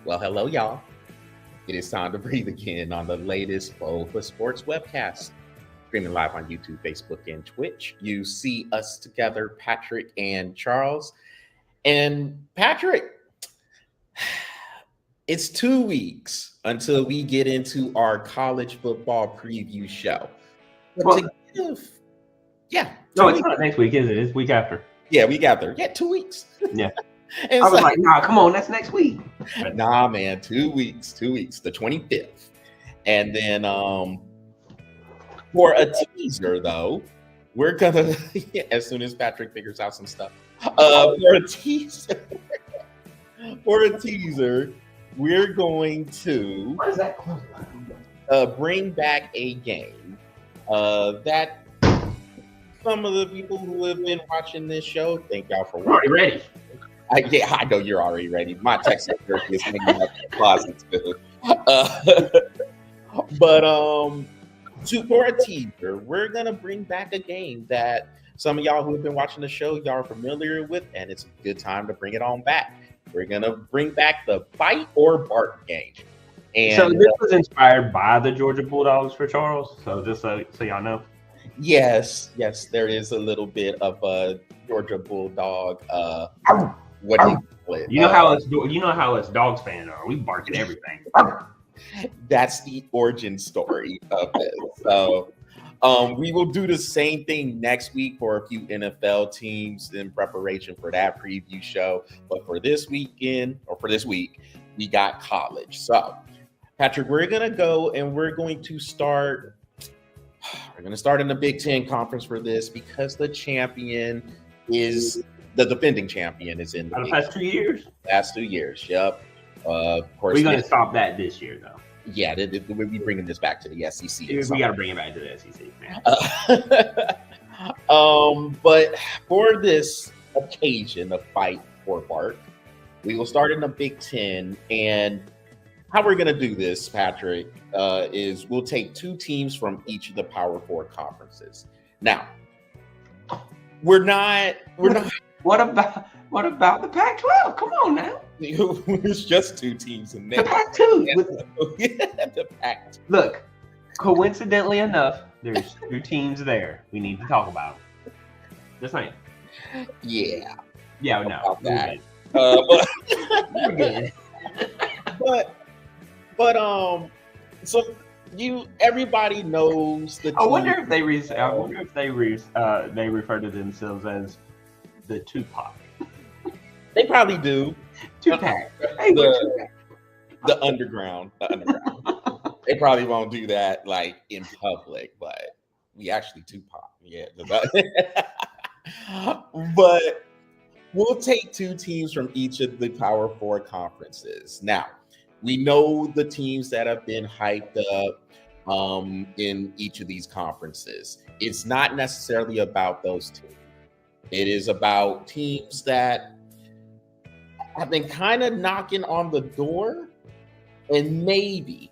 Well, hello, y'all. It is time to breathe again on the latest BOFA Sports webcast. Streaming live on YouTube, Facebook, and Twitch. You see us together, Patrick and Charles. And Patrick, it's 2 weeks until we get into our college football preview show. Well, yeah. No, it's not next week, is it? It's week after. Yeah, week after. Yeah, 2 weeks. Yeah. I was like, nah, come on, that's next week. Nah, man, 2 weeks, the 25th. And then for a teaser, though, we're gonna as soon as Patrick figures out some stuff. For a teaser, we're going to What is that? bring back a game that some of the people who have been watching this show, thank y'all for We're already ready. I know you're already ready. My text is hanging up in the closet too. But for a teaser, we're gonna bring back a game that some of y'all who have been watching the show, y'all are familiar with, and it's a good time to bring it on back. We're gonna bring back the Bite or Bark game. And so this was inspired by the Georgia Bulldogs for Charles. So just so y'all know. Yes, there is a little bit of a Georgia Bulldog. What do you call it? You know how us Dogs fans are. We bark at everything. That's the origin story of this. So we will do the same thing next week for a few NFL teams in preparation for that preview show. But for this weekend, or for this week, we got college. So, Patrick, we're going to go and we're going to start in the Big Ten Conference for this because the defending champion is in the past 2 years? Last 2 years, yep. Of course, we're going to stop that this year, though. Yeah, we'll be bringing this back to the SEC. We got to bring it back to the SEC, man. But for this occasion of Fight or Bark, we will start in the Big Ten. And how we're going to do this, Patrick, is we'll take 2 teams from each of the Power 4 conferences. Now, we're not. What about the Pac-12? Come on now. It's just 2 teams in there. The Pac-2. The Pac-2. Look, coincidentally enough, there's 2 teams there we need to talk about. Just saying. Yeah. Yeah, no. That. We're good. But so everybody knows the team. I wonder if they refer to themselves as the Tupac. They probably do. Tupac. The underground. They probably won't do that like in public, but we actually Tupac. Yeah. But we'll take 2 teams from each of the Power 4 conferences. Now, we know the teams that have been hyped up in each of these conferences. It's not necessarily about those teams. It is about teams that have been kind of knocking on the door, and maybe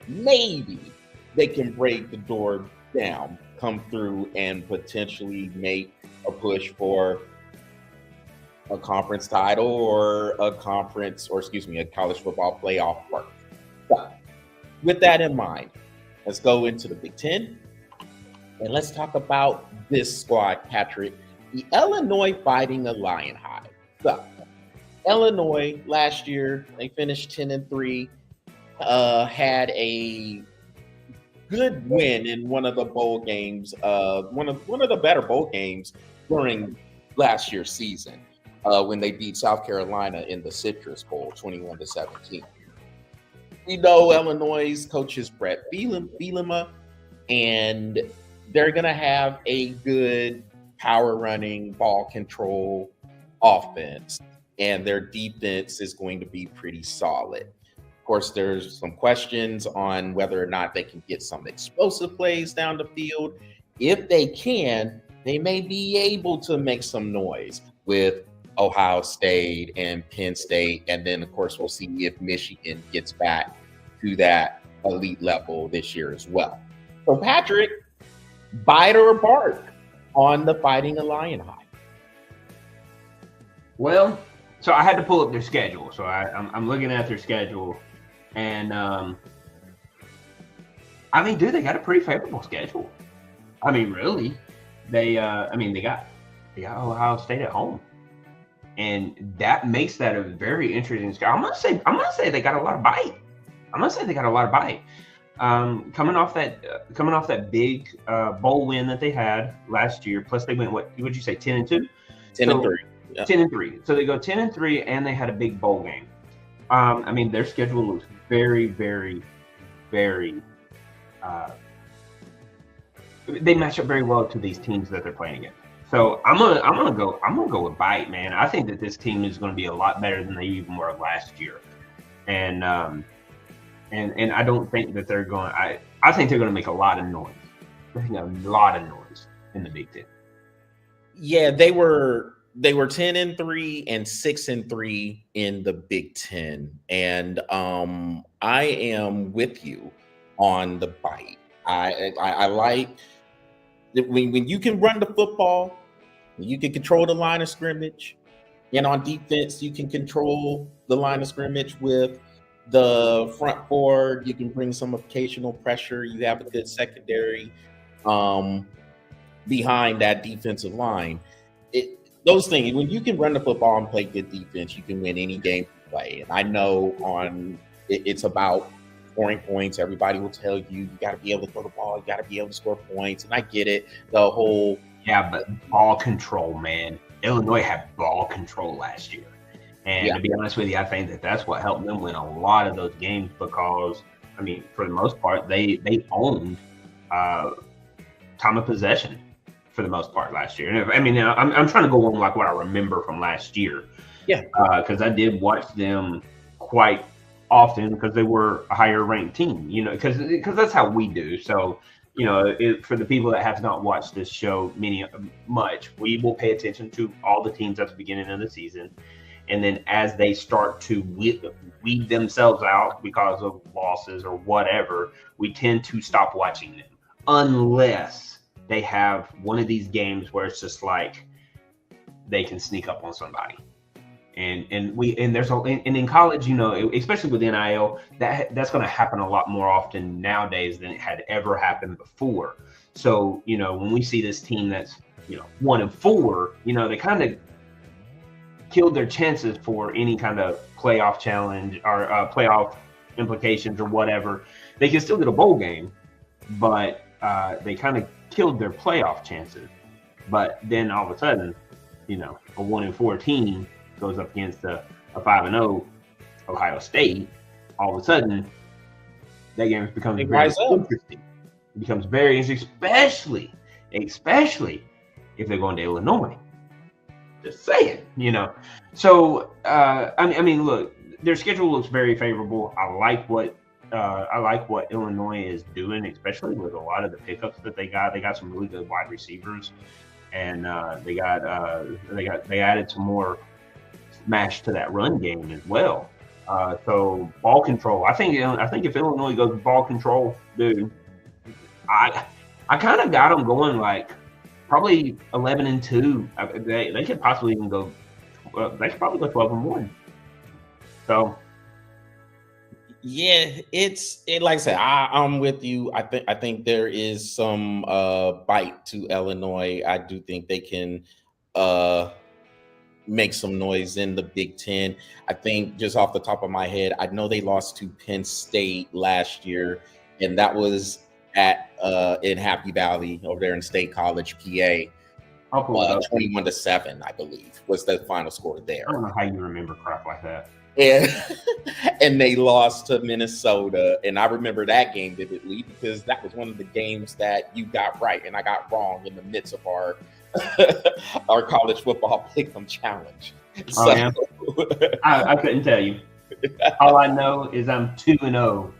they can break the door down, come through, and potentially make a push for a conference title or a college football playoff berth. So, with that in mind, let's go into the Big Ten and let's talk about this squad, Patrick. The Illinois Fighting Illini. So, Illinois last year they finished 10-3, had a good win in one of the bowl games, one of the better bowl games during last year's season. When they beat South Carolina in the Citrus Bowl, 21-17. We know Illinois' coach is Brett Bielema, and they're going to have a good power running, ball control offense, and their defense is going to be pretty solid. Of course, there's some questions on whether or not they can get some explosive plays down the field. If they can, they may be able to make some noise with Ohio State and Penn State. And then, of course, we'll see if Michigan gets back to that elite level this year as well. So, Patrick, bite or bark on the Fighting Illini? Well, So I had to pull up their schedule. So I'm looking at their schedule, and I mean, dude, they got a pretty favorable schedule. I mean, really, they got Ohio State at home, and that makes that a very interesting schedule. I'm gonna say they got a lot of bite. Coming off that big bowl win that they had last year. Plus, they went what would you say 10-2? 10-3. Yeah. 10-3. So they go 10-3, and they had a big bowl game. I mean, their schedule looks very, very, very. They match up very well to these teams that they're playing against. So I'm gonna go with bite, man. I think that this team is going to be a lot better than they even were last year, and I don't think that they're going. I think they're going to make a lot of noise. I think a lot of noise in the Big Ten. Yeah, they were 10-3 and 6-3 in the Big Ten, and I am with you on the bite. I like when you can run the football, you can control the line of scrimmage, and on defense you can control the line of scrimmage with the front four. You can bring some occasional pressure. You have a good secondary behind that defensive line. Those things, when you can run the football and play good defense, you can win any game you play. And I know it's about scoring points. Everybody will tell you got to be able to throw the ball, you got to be able to score points. And I get it. The whole but ball control, man. Illinois had ball control last year. And to be honest with you, I think that that's what helped them win a lot of those games because, I mean, for the most part, they owned time of possession for the most part last year. And I mean, I'm trying to go on like what I remember from last year. Yeah. Because I did watch them quite often because they were a higher ranked team, you know, because that's how we do. So, you know, for the people that have not watched this show much, we will pay attention to all the teams at the beginning of the season. And then as they start to weed themselves out because of losses or whatever, we tend to stop watching them unless they have one of these games where it's just like they can sneak up on somebody. And in college, you know, especially with NIL, that's going to happen a lot more often nowadays than it had ever happened before. So, you know, when we see this team that's, you know, 1-4, you know, they kind of killed their chances for any kind of playoff challenge or playoff implications or whatever. They can still get a bowl game, but they kind of killed their playoff chances. But then all of a sudden, you know, a 1-4 team goes up against a 5-0 Ohio State. All of a sudden, that game becomes very interesting. It becomes very interesting, especially if they're going to Illinois. Just saying, you know. So I mean, look, their schedule looks very favorable. I like what Illinois is doing, especially with a lot of the pickups that they got. They got some really good wide receivers, and they added some more smash to that run game as well. So ball control. I think if Illinois goes with ball control, dude, I kind of got them going like. Probably 11-2. They could possibly even go. They could probably go 12-1. So, yeah, like I said, I'm with you. I think there is some bite to Illinois. I do think they can make some noise in the Big Ten. I think just off the top of my head, I know they lost to Penn State last year, and that was in Happy Valley over there in State College, PA. 21-7, I believe, was the final score there. I don't know how you remember crap like that. And they lost to Minnesota, and I remember that game vividly because that was one of the games that you got right and I got wrong in the midst of our our college football pick'em challenge. So, yeah. I couldn't tell you. All I know is I'm 2-0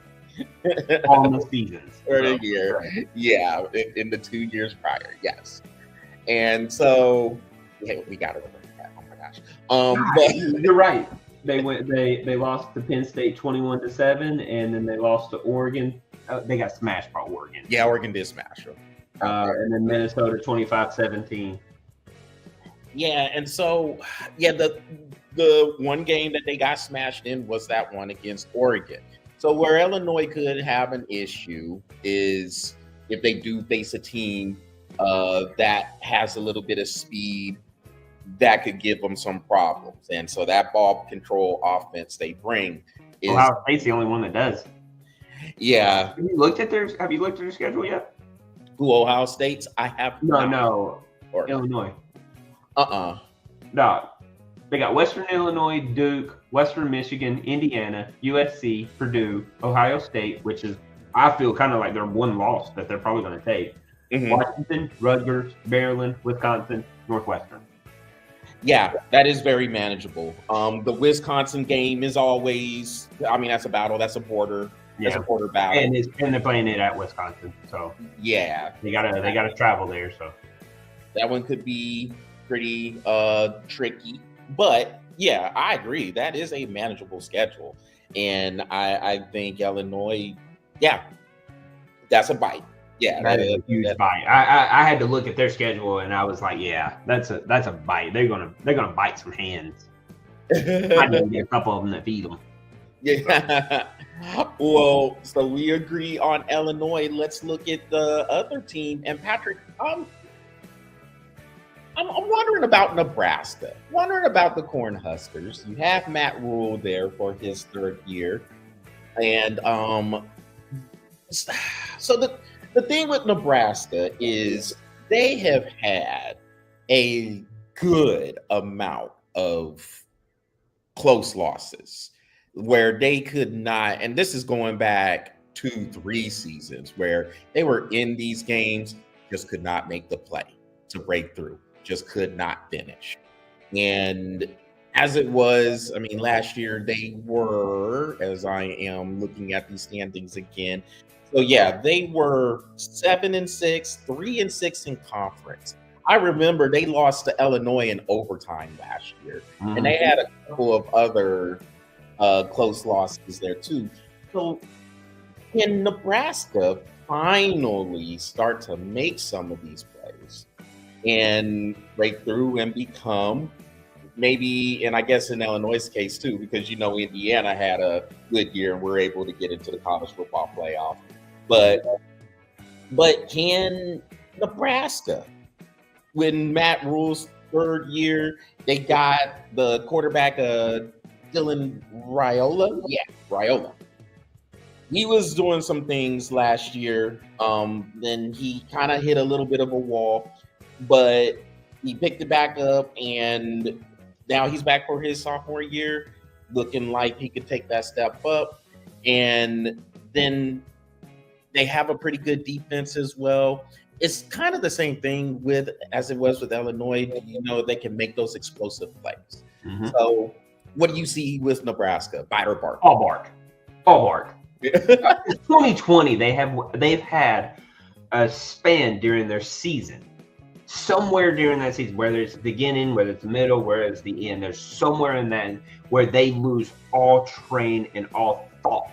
on the seasons. For the year. Yeah, in the 2 years prior, yes. And so we got to remember that. Oh my gosh. But you're right. They lost to Penn State 21-7, and then they lost to Oregon. They got smashed by Oregon. Yeah, Oregon did smash them. And then Minnesota 25-17. Yeah, and so the the one game that they got smashed in was that one against Oregon. So where Illinois could have an issue is if they do face a team that has a little bit of speed that could give them some problems. And so that ball control offense they bring is Ohio State's the only one that does. Yeah. Have you looked at their schedule yet? Who, Ohio State's? I have no. Or Illinois. No. They got Western Illinois, Duke, Western Michigan, Indiana, USC, Purdue, Ohio State, which is, I feel kind of like their one loss that they're probably going to take. Mm-hmm. Washington, Rutgers, Maryland, Wisconsin, Northwestern. Yeah, that is very manageable. The Wisconsin game is always, that's a battle. That's a border. That's a border battle. And they're playing it at Wisconsin. So yeah, they gotta travel there. So that one could be pretty tricky. But yeah, I agree. That is a manageable schedule. And I think Illinois, that's a bite. Yeah, that is a huge bite. I had to look at their schedule and I was like, yeah, that's a bite. They're gonna bite some hands. I need to get a couple of them to feed them. Yeah. Well, so we agree on Illinois. Let's look at the other team. And Patrick, I'm wondering about Nebraska. Wondering about the Cornhuskers. You have Matt Rule there for his third year, and so the thing with Nebraska is they have had a good amount of close losses where they could not, and this is going back 2-3 seasons where they were in these games, just could not make the play to break through, just could not finish. And as it was, last year they were, as I am looking at these standings again, so yeah, they were 7-6, 3-6 in conference. I remember they lost to Illinois in overtime last year, and they had a couple of other close losses there too. So can Nebraska finally start to make some of these plays and break through and become maybe, and I guess in Illinois' case too, because Indiana had a good year and were able to get into the college football playoff. But can Nebraska, when Matt Rule's third year, they got the quarterback Dylan Raiola. Yeah, Raiola. He was doing some things last year. Then he kind of hit a little bit of a wall, but he picked it back up, and now he's back for his sophomore year, looking like he could take that step up. And then they have a pretty good defense as well. It's kind of the same thing as it was with Illinois. They can make those explosive plays. Mm-hmm. So what do you see with Nebraska? Bite or bark? All bark. 2020, they've had a span during their season. Somewhere during that season, whether it's the beginning, whether it's the middle, whether it's the end, there's somewhere in that where they lose all train and all thought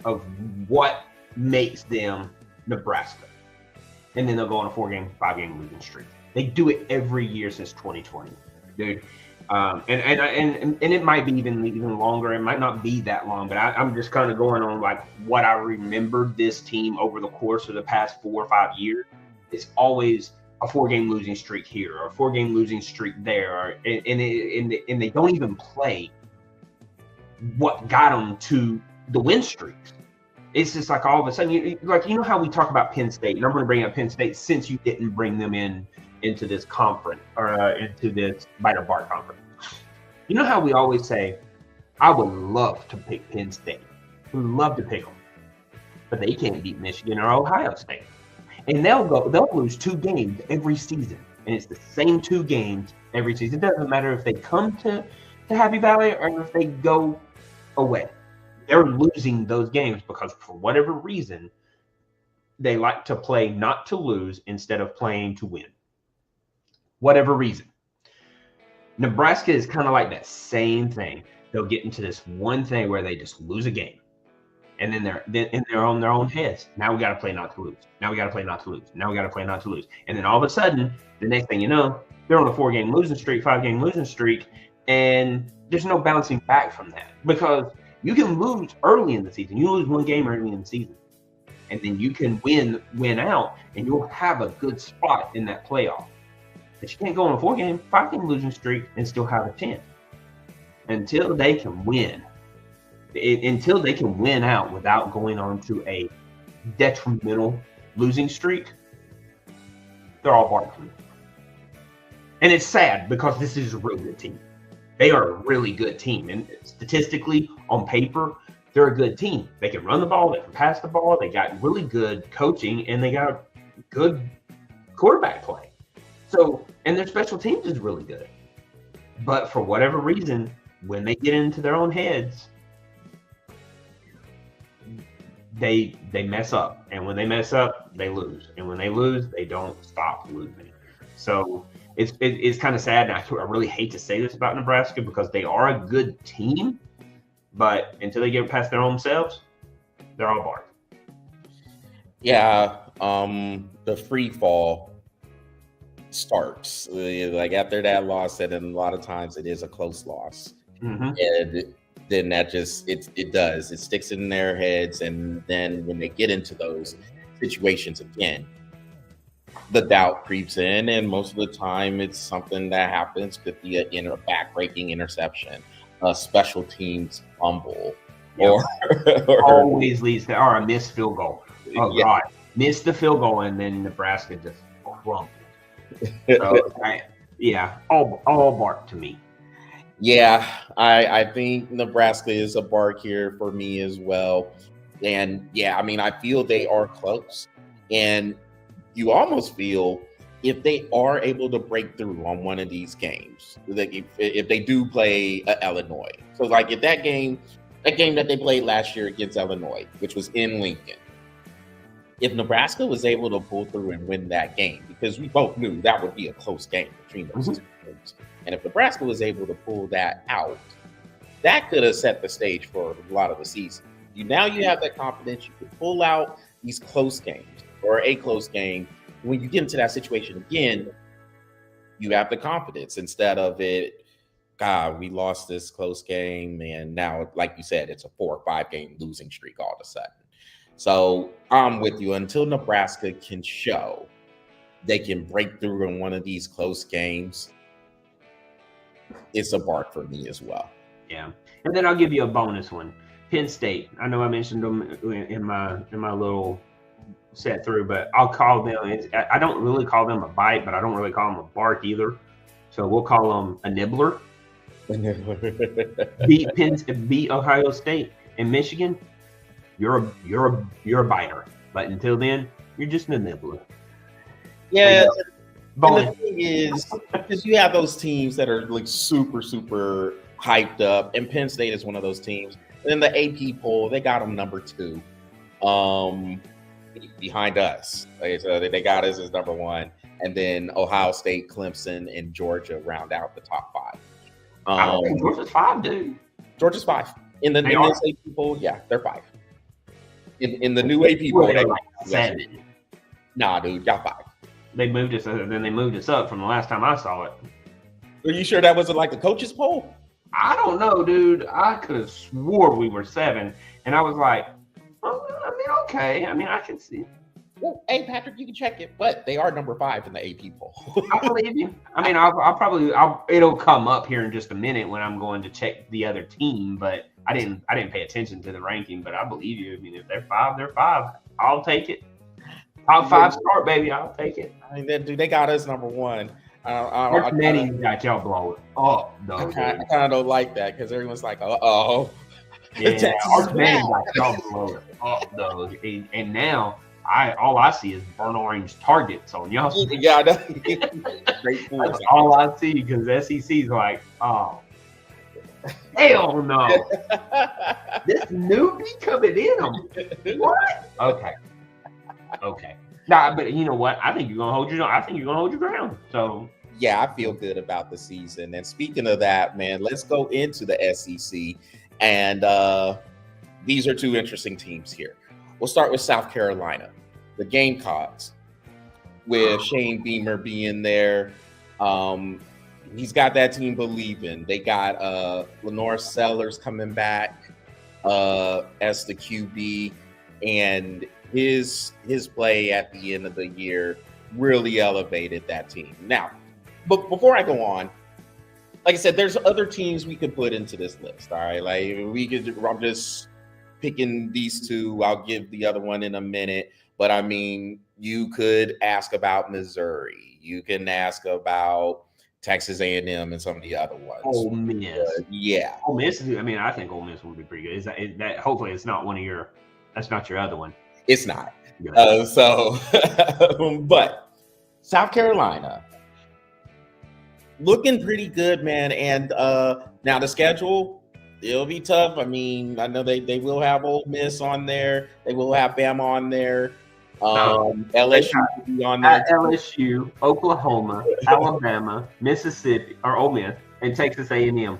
of what makes them Nebraska. And then they'll go on a 5-game losing streak. They do it every year since 2020, dude. And it might be even longer. It might not be that long, but I'm just kind of going on like what I remembered this team over the course of the past 4 or 5 years. It's always a 4-game losing streak here or a 4-game losing streak there, and they don't even play what got them to the win streaks. It's just like all of a sudden, how we talk about Penn State, and I'm going to bring up Penn State since you didn't bring them into this conference or into this Bite or Bark conference. You know how we always say, I would love to pick Penn State. We would love to pick them, but they can't beat Michigan or Ohio State. And they'll lose 2 games every season. And it's the same 2 games every season. It doesn't matter if they come to Happy Valley or if they go away. They're losing those games because for whatever reason, they like to play not to lose instead of playing to win. Whatever reason. Nebraska is kind of like that same thing. They'll get into this one thing where they just lose a game. And then they're on their own heads. Now we got to play not to lose. Now we got to play not to lose. Now we got to play not to lose. And then all of a sudden, the next thing you know, they're on a 4-game losing streak, 5-game losing streak, And there's no bouncing back from that, because you can lose early in the season. You lose one game early in the season, and then you can win out, and you'll have a good spot in that playoff. But you can't go on a 5-game losing streak and still have a chance. Until they can win out without going on to a detrimental losing streak, they're all barking. And it's sad, because this is a really good team. They are a really good team. And statistically, on paper, they're a good team. They can run the ball, they can pass the ball, they got really good coaching, and they got good quarterback play. So, and their special teams is really good. But for whatever reason, when they get into their own heads, they mess up. And when they mess up, they lose. And when they lose, they don't stop losing. So it's kind of sad. And I really hate to say this about Nebraska, because they are a good team. But until they get past their own selves, they're all bark. Yeah, the free fall starts like after that loss, and then a lot of times it is a close loss, and then that just it sticks in their heads, and then when they get into those situations again, the doubt creeps in, and most of the time it's something that happens. Could be a back-breaking interception, a special teams fumble, or always leads to a missed field goal. Oh God, missed the field goal, and then Nebraska just crumbled. So, all bark to me. Yeah, I think Nebraska is a bark here for me as well. And yeah, I mean, I feel they are close. And you almost feel if they are able to break through on one of these games, like if they do play Illinois. So like if that game that they played last year against Illinois, which was in Lincoln, if Nebraska was able to pull through and win that game, because we both knew that would be a close game between those two teams, and if Nebraska was able to pull that out, that could have set the stage for a lot of the season. Now you have that confidence. You can pull out these close games, or a close game. When you get into that situation again, you have the confidence instead of it, God, we lost this close game, and now, like you said, it's a 4 or 5 game losing streak all of a sudden. So I'm with you. Until Nebraska can show they can break through in one of these close games, it's a bark for me as well. Yeah. And then I'll give you a bonus one. Penn State. I know I mentioned them in my little set through, but I'll call them. I don't really call them a bite, but I don't really call them a bark either. So we'll call them a nibbler. Beat Ohio State and Michigan. You're a biter, but until then, you're just a nibbler. Yeah. And the thing is, because you have those teams that are like super, super hyped up, and Penn State is one of those teams. And then the AP poll, they got them number 2, behind us. So they got us as number 1, and then Ohio State, Clemson, and Georgia round out the top 5. I don't think Georgia's 5, dude. Georgia's 5 in the new AP poll. Yeah, they're 5. In the new AP poll, they're like 7. Nah, dude, y'all 5. They moved us, and then they moved us up from the last time I saw it. Are you sure that wasn't like the coaches poll? I don't know, dude. I could have swore we were 7, and I was like, oh, I mean, okay. I mean, I can see. Well, hey, Patrick, you can check it, but they are number 5 in the AP poll. I believe you. I mean, it'll come up here in just a minute when I'm going to check the other team, but I didn't pay attention to the ranking, but I believe you. I mean, if they're 5, they're 5. I'll take it. Top 5 start, baby. I'll take it. I mean, dude, they got us number 1. Arch Manning got y'all blow it up, though. I kind of don't like that because everyone's like, uh-oh. Yeah, Arch Manning got y'all blow it up, though. And now, all I see is burnt orange targets on y'all. Yeah, that's all I see, because SEC's like, oh, hell no. This newbie coming in. What? Okay. Nah, but you know what? I think you're gonna hold your ground. So yeah, I feel good about the season. And speaking of that, man, let's go into the SEC. And these are 2 interesting teams here. We'll start with South Carolina, the Gamecocks, with Shane Beamer being there. He's got that team believing. They got Lenore Sellers coming back as the QB, and his play at the end of the year really elevated that team. Now, but before I go on, like I said, there's other teams we could put into this list. All right, like I'm just picking these two. I'll give the other one in a minute. But I mean, you could ask about Missouri. You can ask about Texas A&M and some of the other ones. Ole Miss. Yeah. Ole Miss. I mean, I think Ole Miss would be pretty good. Is that hopefully it's not one of your. That's not your other one. It's not. But South Carolina looking pretty good, man. And now the schedule, it'll be tough. I mean, I know they will have Ole Miss on there. They will have Bama on there. LSU will be on there. LSU, Oklahoma, Alabama, Mississippi, or Ole Miss, and Texas A&M.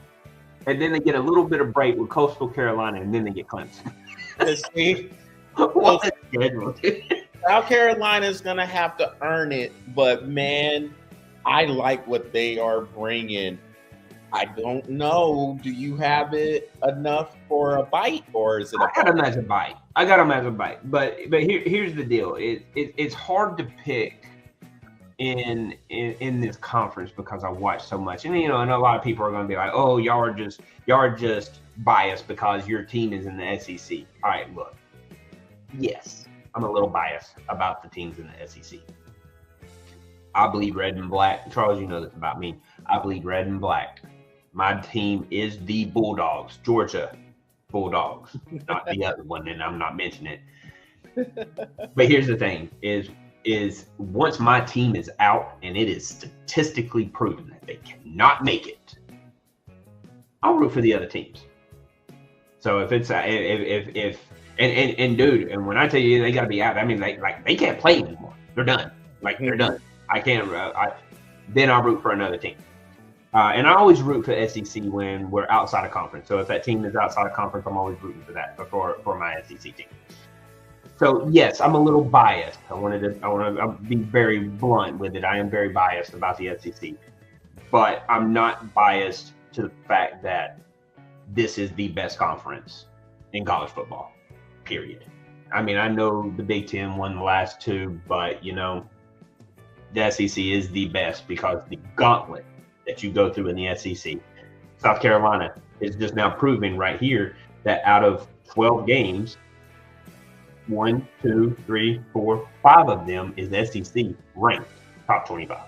And then they get a little bit of break with Coastal Carolina, and then they get Clemson. See? What a schedule. South Carolina's going to have to earn it, but man, I like what they are bringing. I don't know. Do you have it enough for a bite, or is it? I got them as a bite. But here's the deal. It's hard to pick in this conference because I watch so much, and and a lot of people are going to be like, "Oh, y'all are just biased because your team is in the SEC." All right, look. Yes, I'm a little biased about the teams in the SEC. I bleed red and black. Charles, you know this about me. I bleed red and black. My team is the Bulldogs, Georgia Bulldogs, not the other one, and I'm not mentioning it. But here's the thing: is once my team is out and it is statistically proven that they cannot make it, I'll root for the other teams. So if it's and dude, and when I tell you they got to be out, I mean they can't play anymore. They're done. They're done. I can't. Then I'll root for another team. And I always root for SEC when we're outside of conference. So if that team is outside of conference, I'm always rooting for that for my SEC team. So yes, I'm a little biased. I want to be very blunt with it. I am very biased about the SEC, but I'm not biased to the fact that this is the best conference in college football. Period. I mean, I know the Big Ten won the last two, but the SEC is the best because the gauntlet that you go through in the SEC. South Carolina is just now proving right here that out of 12 games, 1, 2, 3, 4, 5 of them is SEC ranked top 25.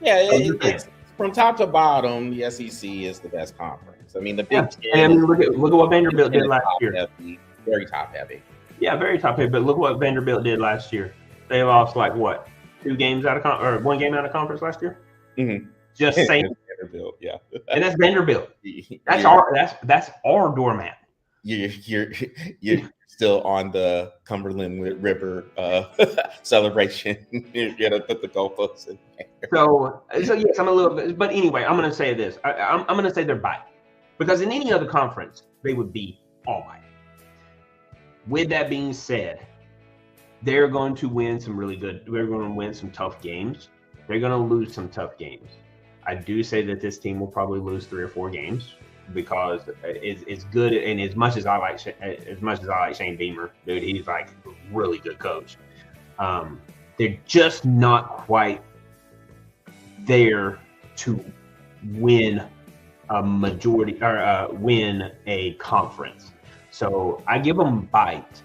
Yeah, it's from top to bottom, the SEC is the best conference. I mean, the Big Ten. And look at what Vanderbilt did last year. Heavy, very top heavy. Yeah, very top heavy. But look what Vanderbilt did last year. They lost what? 2 games out of or 1 game out of conference last year. Mm-hmm. Just saying. Vanderbilt, yeah. And that's Vanderbilt. That's our doormat. You're still on the Cumberland River celebration. You're gonna put the goalposts in there. So yes, I'm a little bit. But anyway, I'm gonna say this. I'm gonna say they're bite because in any other conference they would be all bite. With that being said, they're going to win some really good. They're going to win some tough games. They're going to lose some tough games. I do say that this team will probably lose 3 or 4 games because it's good. And as much as I like Shane Beamer, dude, he's like a really good coach. They're just not quite there to win a majority or win a conference. So I give them bite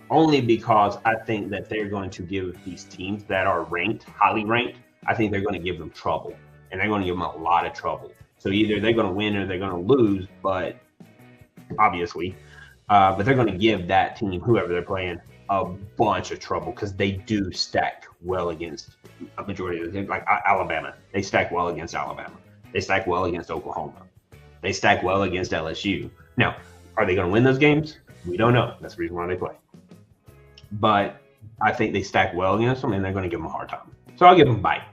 only because I think that they're going to give these teams that are ranked, highly ranked, I think they're going to give them trouble. And they're going to give them a lot of trouble. So either they're going to win or they're going to lose, but obviously, but they're going to give that team, whoever they're playing, a bunch of trouble because they do stack well against a majority of the teams. Like Alabama, they stack well against Alabama. They stack well against Oklahoma. They stack well against LSU. Now, are they going to win those games? We don't know. That's the reason why they play. But I think they stack well against them, and they're going to give them a hard time. So I'll give them a bite.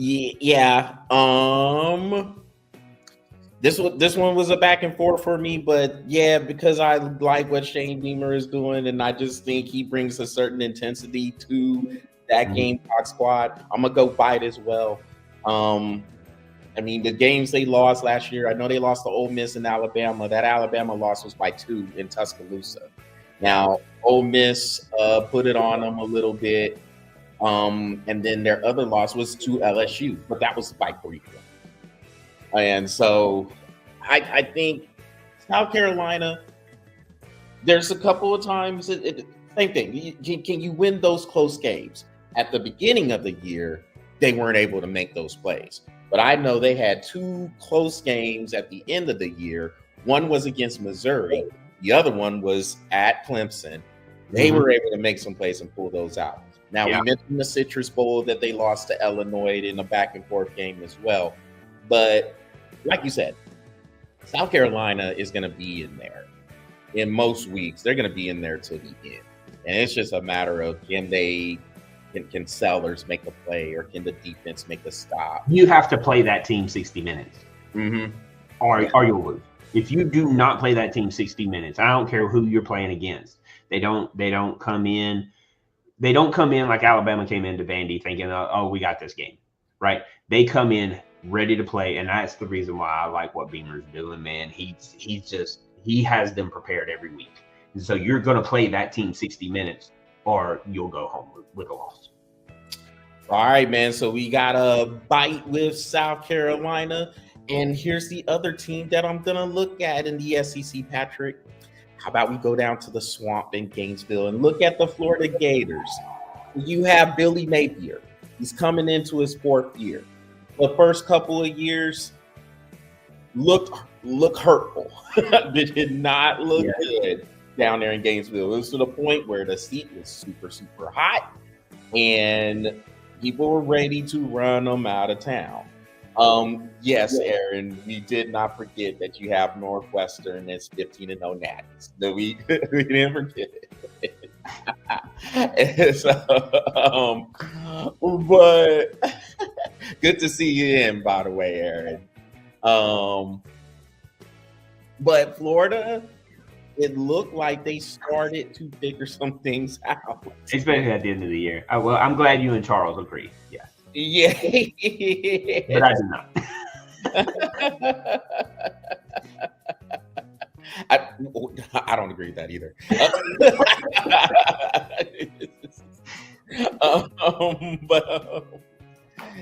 Yeah. This one was a back and forth for me, but yeah, because I like what Shane Beamer is doing, and I just think he brings a certain intensity to that Gamecock squad. I'm gonna go bite as well. I mean, the games they lost last year, I know they lost to Ole Miss and Alabama. That Alabama loss was by 2 in Tuscaloosa. Now, Ole Miss put it on them a little bit. And then their other loss was to LSU, but that was by 3 points. And so I think South Carolina, there's a couple of times, same thing. Can you win those close games? At the beginning of the year, they weren't able to make those plays. But I know they had 2 close games at the end of the year. One was against Missouri. The other one was at Clemson. They were able to make some plays and pull those out. Now, we mentioned the Citrus Bowl that they lost to Illinois in a back-and-forth game as well. But like you said, South Carolina is going to be in there. In most weeks, they're going to be in there to the end. And it's just a matter of can Sellers make a play, or can the defense make a stop? You have to play that team 60 minutes, or you'll lose. If you do not play that team 60 minutes, I don't care who you're playing against. They don't come in. They don't come in like Alabama came into Vandy thinking, oh, we got this game, right? They come in ready to play, and that's the reason why I like what Beamer's doing, man. He has them prepared every week. And so you're going to play that team 60 minutes, or you'll go home with a loss. All right, man. So we got a bite with South Carolina. And here's the other team that I'm going to look at in the SEC, Patrick. How about we go down to the Swamp in Gainesville and look at the Florida Gators? You have Billy Napier. He's coming into his 4th year. The first couple of years look hurtful. They did not look good down there in Gainesville. It was to the point where the seat was super, super hot, and people were ready to run them out of town. Yes, Aaron, we did not forget that you have Northwestern as 15-0 Natties. No, we didn't forget it. So, but good to see you in, by the way, Aaron. But Florida, it looked like they started to figure some things out. Especially at the end of the year. Well, I'm glad you and Charles agree. Yeah. Yeah. But I do not. I don't agree with that either.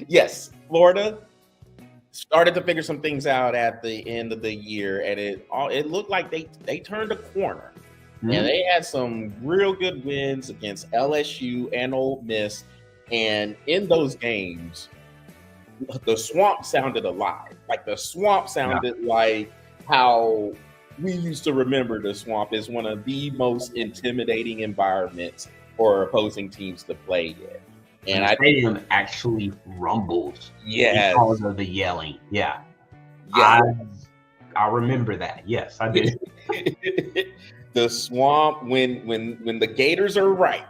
Yes, Florida started to figure some things out at the end of the year, and it looked like they turned a corner. And they had some real good wins against LSU and Ole Miss. And in those games, the Swamp sounded alive. Like the Swamp sounded like how we used to remember the Swamp as one of the most intimidating environments for opposing teams to play in. And I think it actually rumbles because of the yelling. Yeah. I remember that. Yes, I did. The Swamp, when the Gators are right,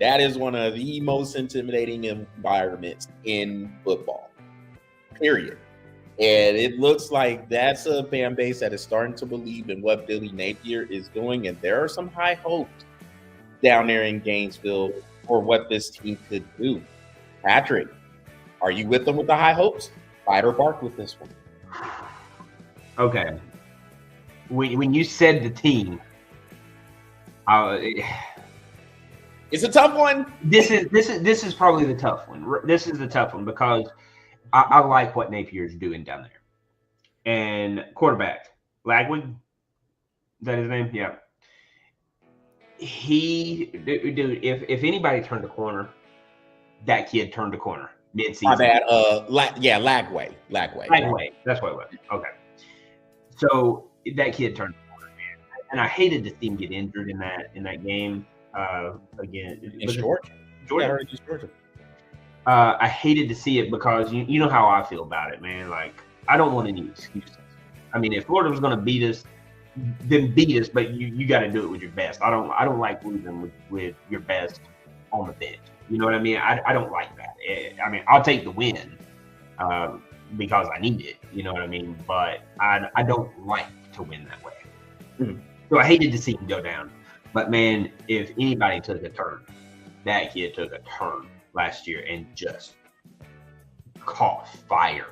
that is one of the most intimidating environments in football, period. And it looks like that's a fan base that is starting to believe in what Billy Napier is doing. And there are some high hopes down there in Gainesville for what this team could do. Patrick, are you with them with the high hopes? Fight or bark with this one? Okay. When you said the team, it's a tough one. This is probably the tough one. This is the tough one because I like what Napier's doing down there. And quarterback, Lagwig, is that his name? Yeah. Dude, if anybody turned a corner, that kid turned a corner mid-season. My bad. Lagway. Lagway. That's what it was. Okay. So that kid turned a corner, man. And I hated to see him get injured in that game. Again, it's Georgia. I hated to see it because you know how I feel about it, man. Like, I don't want any excuses. I mean, if Florida was going to beat us, then beat us, but you got to do it with your best. I don't like losing with your best on the bench. You know what I mean? I don't like that. I mean, I'll take the win because I need it. You know what I mean? But I don't like to win that way. Mm-hmm. So I hated to see him go down. But, man, if anybody took a turn, that kid took a turn last year and just caught fire.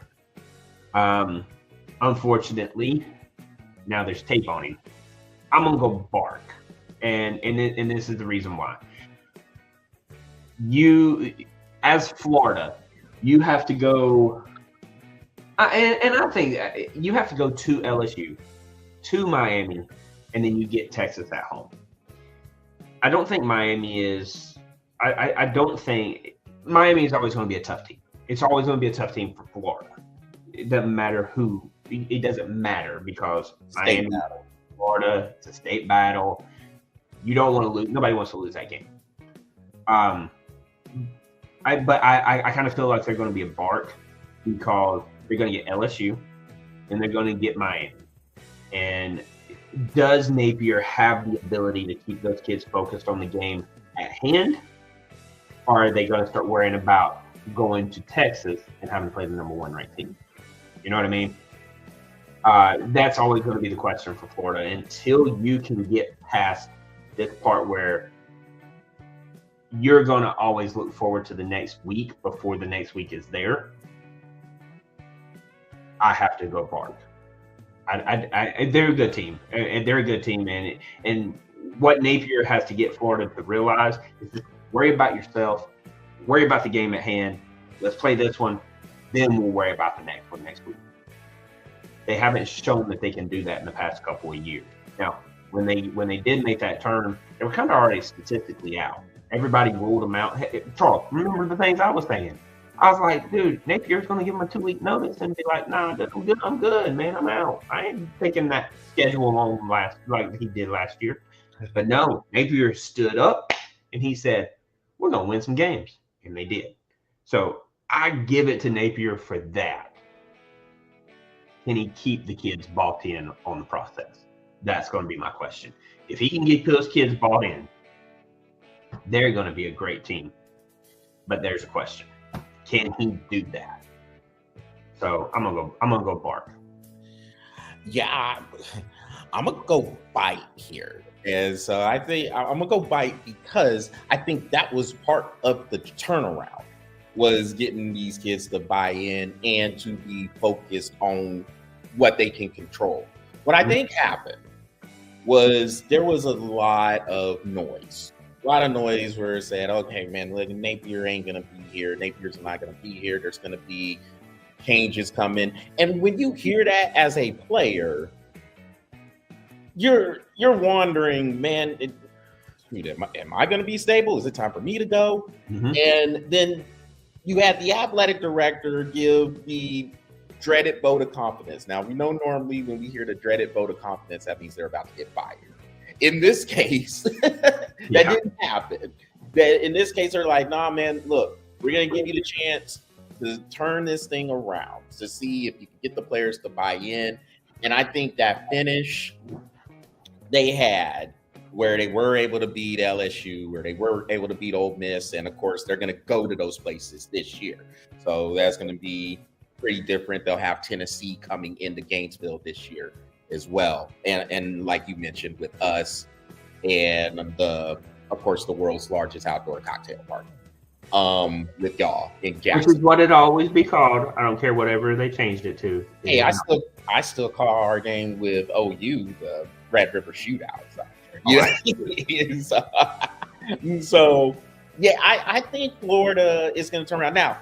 Unfortunately, now there's tape on him. I'm gonna go bark, and this is the reason why. You, as Florida, you have to go, and I think you have to go to LSU, to Miami, and then you get Texas at home. I don't think Miami is. I don't think Miami is always going to be a tough team. It's always going to be a tough team for Florida. It doesn't matter who. It doesn't matter because Miami, Florida, it's a state battle. You don't want to lose. Nobody wants to lose that game. I kind of feel like they're going to be a bark because they're going to get LSU and they're going to get Miami. And does Napier have the ability to keep those kids focused on the game at hand? Or are they going to start worrying about going to Texas and having to play the number 1 ranked team? You know what I mean? That's always going to be the question for Florida until you can get past this part where you're going to always look forward to the next week before the next week is there. I have to go bark. They're a good team. They're a good team, and what Napier has to get Florida to realize is just worry about yourself, worry about the game at hand. Let's play this one, then we'll worry about the next one next week. They haven't shown that they can do that in the past couple of years. Now, when they did make that turn, they were kind of already statistically out. Everybody ruled them out. Hey, Charles, remember the things I was saying? I was like, dude, Napier's going to give him a 2-week notice and be like, nah, I'm good, man. I'm out. I ain't taking that schedule on like he did last year. But no, Napier stood up and he said, we're going to win some games. And they did. So I give it to Napier for that. Can he keep the kids bought in on the process? That's going to be my question. If he can get those kids bought in, they're going to be a great team. But there's a question. Can he do that? So I'm gonna go bark. Yeah, I'm gonna go bite here. And so I think I'm gonna go bite because I think that was part of the turnaround, was getting these kids to buy in and to be focused on what they can control. What I think happened was there was a lot of noise. Where it said, okay, man, look, Napier ain't going to be here. Napier's not going to be here. There's going to be changes coming. And when you hear that as a player, you're wondering, man, am I going to be stable? Is it time for me to go? Mm-hmm. And then you had the athletic director give the dreaded vote of confidence. Now, we know normally when we hear the dreaded vote of confidence, that means they're about to get fired. In this case, that didn't happen. That in this case, they're like, nah, man, look, we're going to give you the chance to turn this thing around to see if you can get the players to buy in. And I think that finish they had where they were able to beat LSU, where they were able to beat Ole Miss, and of course, they're going to go to those places this year. So that's going to be pretty different. They'll have Tennessee coming into Gainesville this year as well, and like you mentioned, with us and of course the world's largest outdoor cocktail party with y'all in Jackson, which is what it always be called. I don't care whatever they changed it to. Hey, I still call our game with OU the Red River Shootouts. So yeah, I think Florida is going to turn around. Now,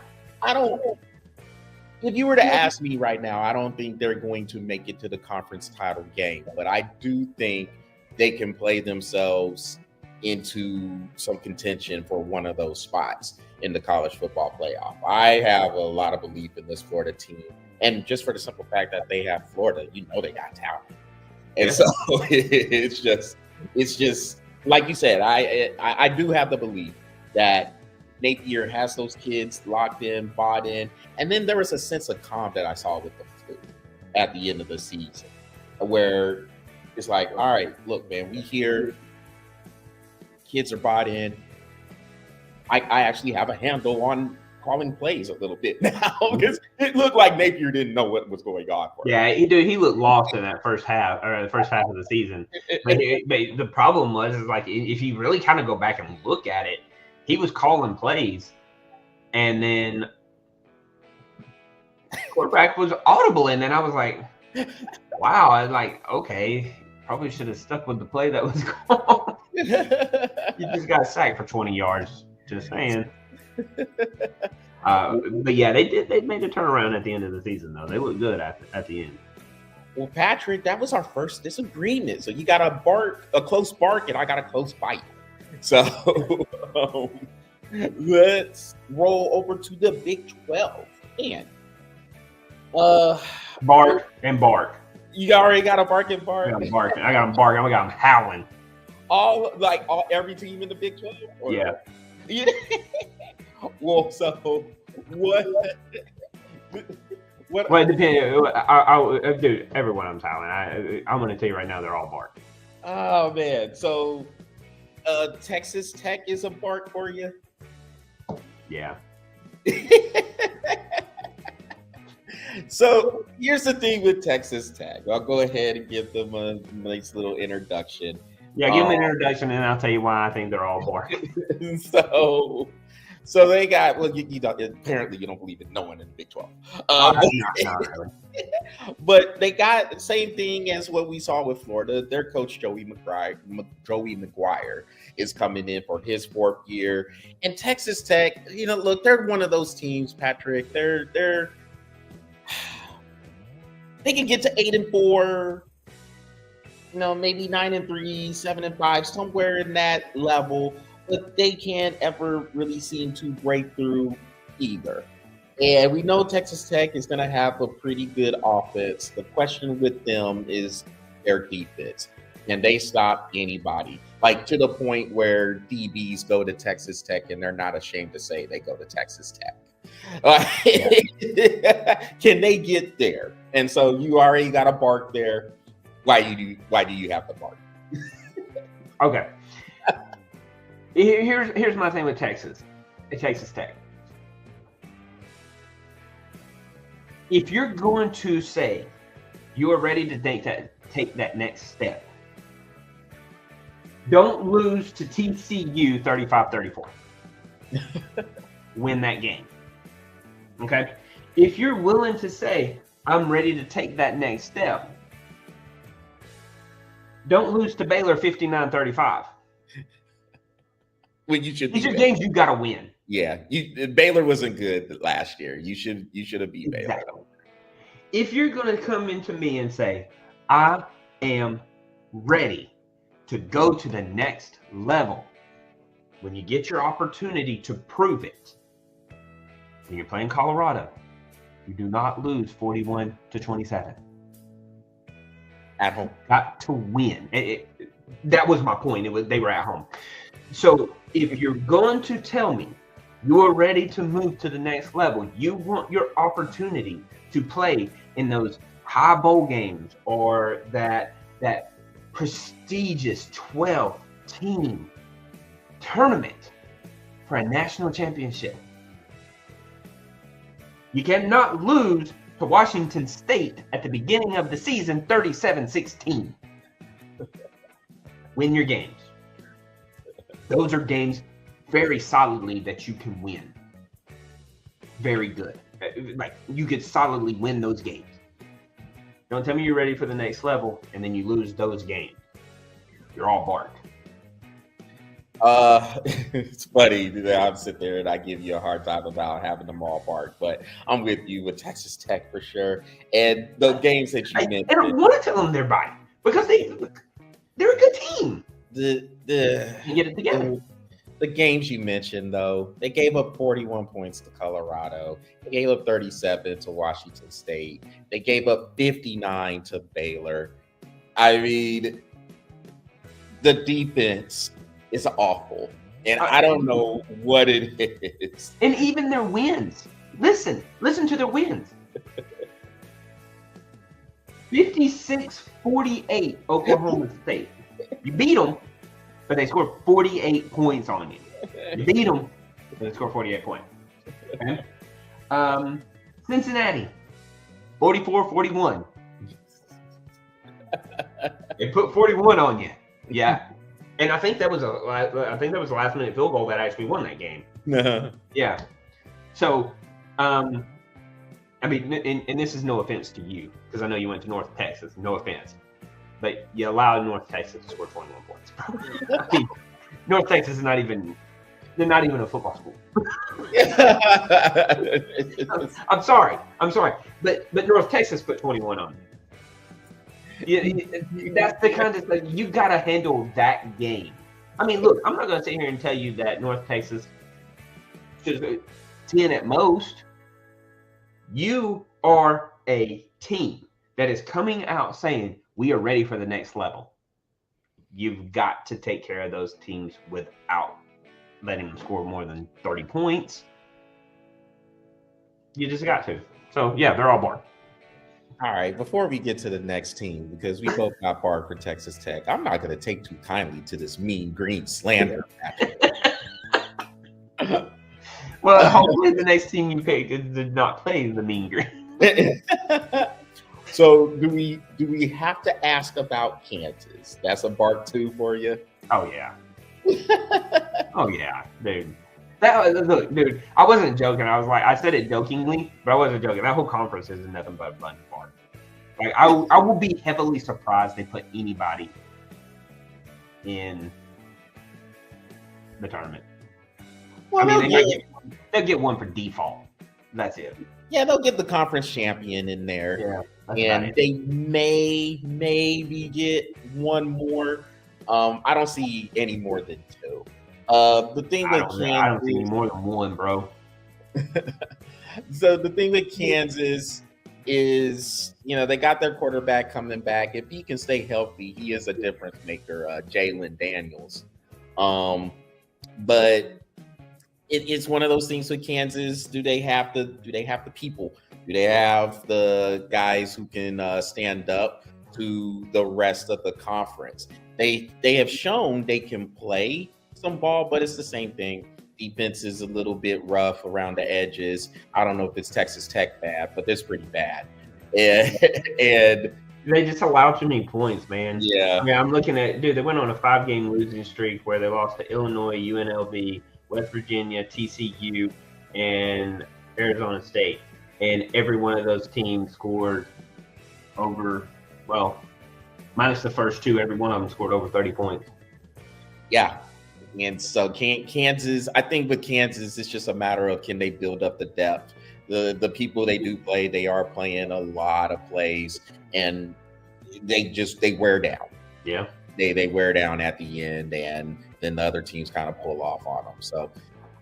if you were to ask me right now, I don't think they're going to make it to the conference title game, but I do think they can play themselves into some contention for one of those spots in the college football playoff. I have a lot of belief in this Florida team, and just for the simple fact that they have Florida, they got talent. And so it's just like you said, I do have the belief that Napier has those kids locked in, bought in. And then there was a sense of calm that I saw with them too at the end of the season, where it's like, all right, look, man, we here. Kids are bought in. I actually have a handle on calling plays a little bit now because it looked like Napier didn't know what was going on for him. Yeah, he looked lost in that first half of the season. But the problem was like if you really kind of go back and look at it, he was calling plays, and then quarterback was audible, and then I was like, wow. I was like, okay, probably should have stuck with the play that was called. You just got sacked for 20 yards. Just saying. But yeah, they did. They made a turnaround at the end of the season, though. They looked good at the end. Well, Patrick, that was our first disagreement. So you got a close bark, and I got a close bite. So let's roll over to the Big 12. And bark and bark. You already got a bark and bark. I got him barking. I got him barking. I got him howling. Every team in the Big 12. Yeah. Well, so what? Well, it depends. Dude, everyone I'm howling. I'm going to tell you right now, they're all bark. Oh man, so Texas Tech is a bark for you. Yeah. So here's the thing with Texas Tech. I'll go ahead and give them a nice little introduction. Yeah, give them an introduction, and I'll tell you why I think they're all bark. So they got, well, you don't, apparently you don't believe in no one in the Big 12. Not really. But they got the same thing as what we saw with Florida. Their coach, Joey McGuire, is coming in for his 4th year. And Texas Tech, look, they're one of those teams, Patrick. They can get to 8-4, maybe 9-3, 7-5, somewhere in that level. But they can't ever really seem to break through either. And we know Texas Tech is going to have a pretty good offense. The question with them is their defense. Can they stop anybody? Like to the point where DBs go to Texas Tech and they're not ashamed to say they go to Texas Tech. Can they get there? And so you already got a bark there. Why do you have to bark? Okay. Here's my thing with Texas Tech. If you're going to say you are ready to take that next step, don't lose to TCU 35-34. Win that game. Okay? If you're willing to say, I'm ready to take that next step, don't lose to Baylor 59-35. When you should. These are games you got to win. Yeah, Baylor wasn't good last year. You should have beat Baylor. If you're going to come into me and say, I am ready to go to the next level, when you get your opportunity to prove it, when you're playing Colorado, you do not lose 41-27. At home. Got to win. That was my point. They were at home. So if you're going to tell me you are ready to move to the next level, you want your opportunity to play in those high bowl games or that prestigious 12-team tournament for a national championship. You cannot lose to Washington State at the beginning of the season 37-16. Win your games. Those are games very solidly that you can win. Very good. Like you could solidly win those games. Don't tell me you're ready for the next level and then you lose those games. You're all bark. It's funny that I'm sitting there and I give you a hard time about having them all bark, but I'm with you with Texas Tech for sure. And the games that you mentioned, I don't want to tell them they're biting because they're a good team. You get it together. The games you mentioned, though, they gave up 41 points to Colorado. They gave up 37 to Washington State. They gave up 59 to Baylor. I mean, the defense is awful, and I don't know what it is. And even their wins. Listen to their wins. 56-48 Oklahoma State. You beat them, but they scored 48 points on you. You beat them, but they scored 48 points. Okay? Cincinnati, 44-41. They put 41 on you. Yeah. And I think that was a last minute field goal that actually won that game. Yeah. So I mean, and this is no offense to you, because I know you went to North Texas. No offense. But you allowed North Texas to score 21 points. I mean, North Texas is not even – they're not even a football school. I'm sorry. But North Texas put 21 on you. That's the kind of thing. You got to handle that game. I mean, look, I'm not going to sit here and tell you that North Texas should 10 at most. You are a team that is coming out saying, we are ready for the next level. You've got to take care of those teams without letting them score more than 30 points. You just got to. So, yeah, they're all barred. All right, before we get to the next team, because we both got barred for Texas Tech, I'm not going to take too kindly to this mean green slander. Well, hopefully the next team you pick did not play the mean green. So do we have to ask about Kansas? That's a bark 2 for you? Oh yeah. Oh yeah, dude. Look, dude, I wasn't joking. I said it jokingly, but I wasn't joking. That whole conference isn't nothing but a bunch of fun. Like I will be heavily surprised they put anybody in the tournament. Well, I mean, they'll get one for default. That's it. Yeah, they'll get the conference champion in there. Yeah, and they maybe get one more. I don't see any more than 2. The thing with Kansas, I don't see any more than 1, bro. So the thing with Kansas is, they got their quarterback coming back. If he can stay healthy, he is a difference maker, Jalen Daniels. But it's one of those things with Kansas. Do they have the people? Do they have the guys who can stand up to the rest of the conference? They have shown they can play some ball, but it's the same thing. Defense is a little bit rough around the edges. I don't know if it's Texas Tech bad, but it's pretty bad. And they just allow too many points, man. Yeah. I mean, I'm looking at, dude, they went on a 5-game losing streak where they lost to Illinois, UNLV, West Virginia, TCU, and Arizona State. And every one of those teams scored over, well, minus the first 2, every one of them scored over 30 points. Yeah. And so Kansas, I think with Kansas, it's just a matter of can they build up the depth. The people they do play, they are playing a lot of plays, and they wear down. Yeah. They wear down at the end, and then the other teams kind of pull off on them. So,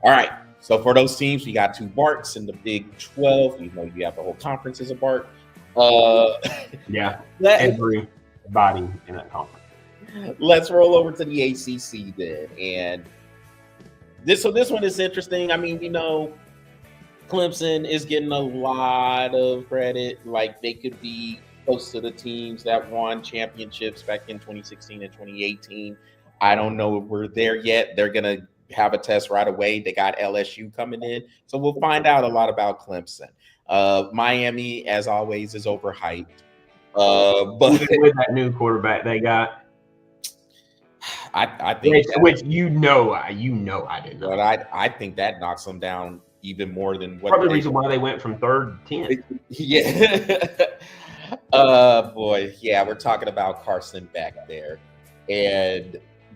all right. So for those teams, we got 2 barks in the Big 12. You have the whole conference as a bark. Yeah. Everybody in that conference. Let's roll over to the ACC then. And this one is interesting. I mean, Clemson is getting a lot of credit. Like, they could be close to the teams that won championships back in 2016 and 2018. I don't know if we're there yet. They're going to have a test right away. They got LSU coming in. So we'll find out a lot about Clemson. Miami, as always, is overhyped. But with that new quarterback they got, I think which I didn't know. But I think that knocks them down even more than what. Probably the reason why they went from 3rd to 10th. Yeah. Boy, yeah, we're talking about Carson back there,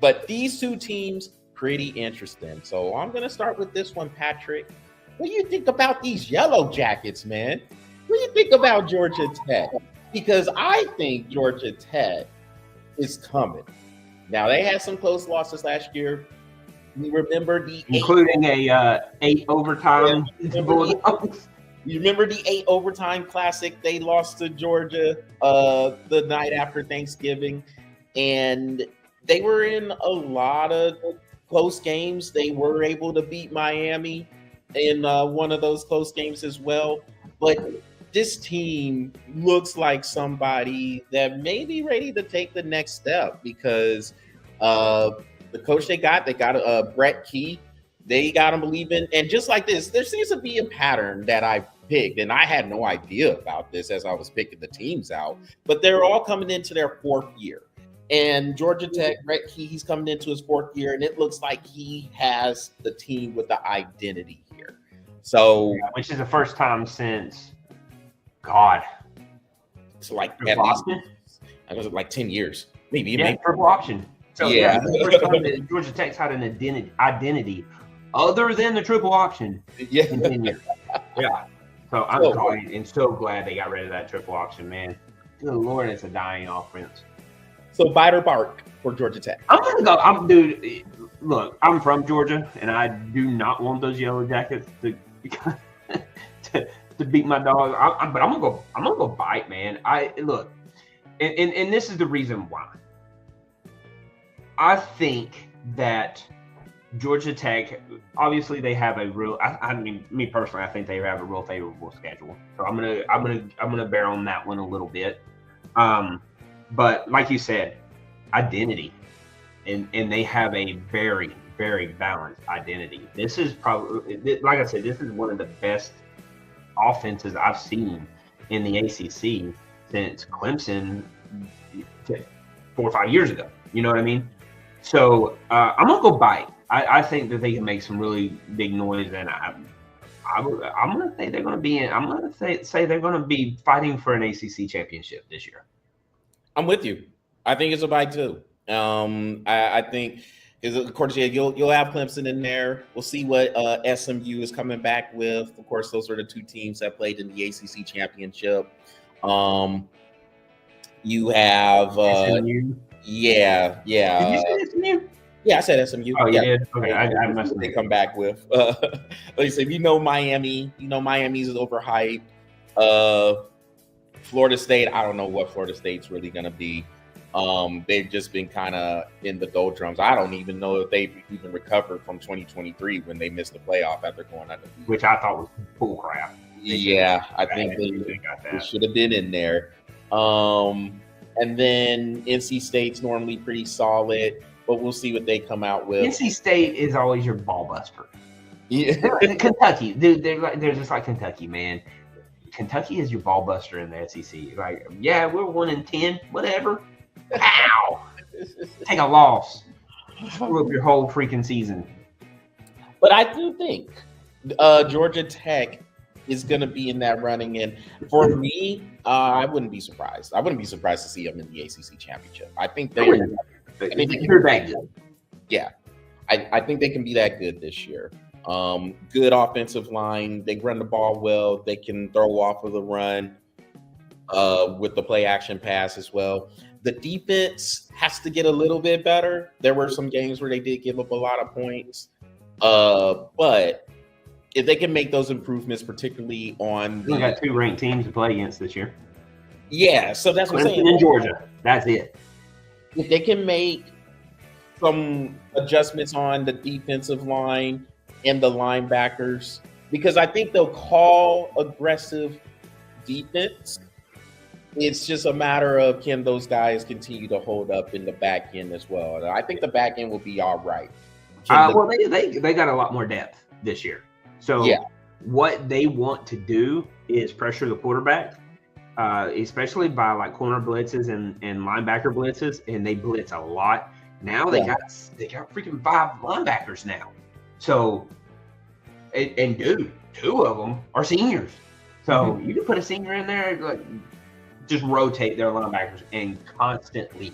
but these 2 teams pretty interesting. So I'm gonna start with this one, Patrick. What do you think about these Yellow Jackets, man? What do you think about Georgia Tech? Because I think Georgia Tech is coming. Now, they had some close losses last year. We remember including a 8 overtime. You remember the 8 overtime classic? They lost to Georgia the night after Thanksgiving, and they were in a lot of close games. They were able to beat Miami in one of those close games as well. But this team looks like somebody that may be ready to take the next step, because the coach they got Brett Key. They got him believing. And just like this, there seems to be a pattern that I picked, and I had no idea about this as I was picking the teams out, but they're all coming into their 4th year. And Georgia Tech, Brett Key, he's coming into his 4th year, and it looks like he has the team with the identity here. So, which is the first time since God. It's like Triple option? I was like 10 years, maybe. Yeah, triple option. So Yeah. the first time that Georgia Tech's had an identity other than the triple option Yeah. in 10 years. Yeah. So I'm so glad they got rid of that triple option, man. Good Lord, it's a dying offense. So bite or bark for Georgia Tech. I'm gonna go. Dude, look, I'm from Georgia, and I do not want those Yellow Jackets to beat my dog. But I'm gonna go bite, man. Look, and this is the reason why. I think that Georgia Tech, obviously, they have a real. I mean, me personally, I think they have a real favorable schedule. So I'm gonna bear on that one a little bit. But like you said, identity, and they have a very, very balanced identity. This is probably, like I said, this is one of the best offenses I've seen in the ACC since Clemson 4 or 5 years ago. You know what I mean? So I'm gonna go bite. I think that they can make some really big noise, and I'm gonna say they're gonna be in. I'm gonna say they're gonna be fighting for an ACC championship this year. I'm with you. I think it's a bite too. I think, of course, yeah, you'll have Clemson in there. We'll see what SMU is coming back with. Of course, those are the two teams that played in the ACC championship. You have SMU. Yeah. Did you say SMU? Yeah, I said SMU. Oh, yeah. You did? Okay, I must have. They come back with. Like you said, Miami. Miami's is overhyped. Florida State, I don't know what Florida State's really going to be. They've just been kind of in the doldrums. I don't even know if they've even recovered from 2023 when they missed the playoff after going undefeated. Which I thought was bull crap. Yeah, I think they should have been in there. And then NC State's normally pretty solid, but we'll see what they come out with. NC State is always your ball buster. Yeah. Kentucky, dude, they're just like Kentucky, man. Kentucky is your ball buster in the SEC. Like, yeah, we're 1-10, whatever. Ow! Take a loss. Screw up your whole freaking season. But I do think Georgia Tech is going to be in that running. And for me, I wouldn't be surprised. I wouldn't be surprised to see them in the ACC championship. I think they're that good. Yeah. I think they can be that good this year. Good offensive line. They run the ball well. They can throw off of the run with the play action pass as well. The defense has to get a little bit better. There were some games where they did give up a lot of points. But if they can make those improvements, particularly on we got 2 ranked teams to play against this year. Yeah, so that's what I'm saying. In Georgia. That's it. If they can make some adjustments on the defensive line and the linebackers, because I think they'll call aggressive defense. It's just a matter of, can those guys continue to hold up in the back end as well? And I think the back end will be all right. Well, they got a lot more depth this year. So yeah, what they want to do is pressure the quarterback, especially by like corner blitzes and linebacker blitzes, and they blitz a lot. Now they got freaking 5 linebackers now. So, and dude, 2 of them are seniors. So you can put a senior in there, like, just rotate their linebackers and constantly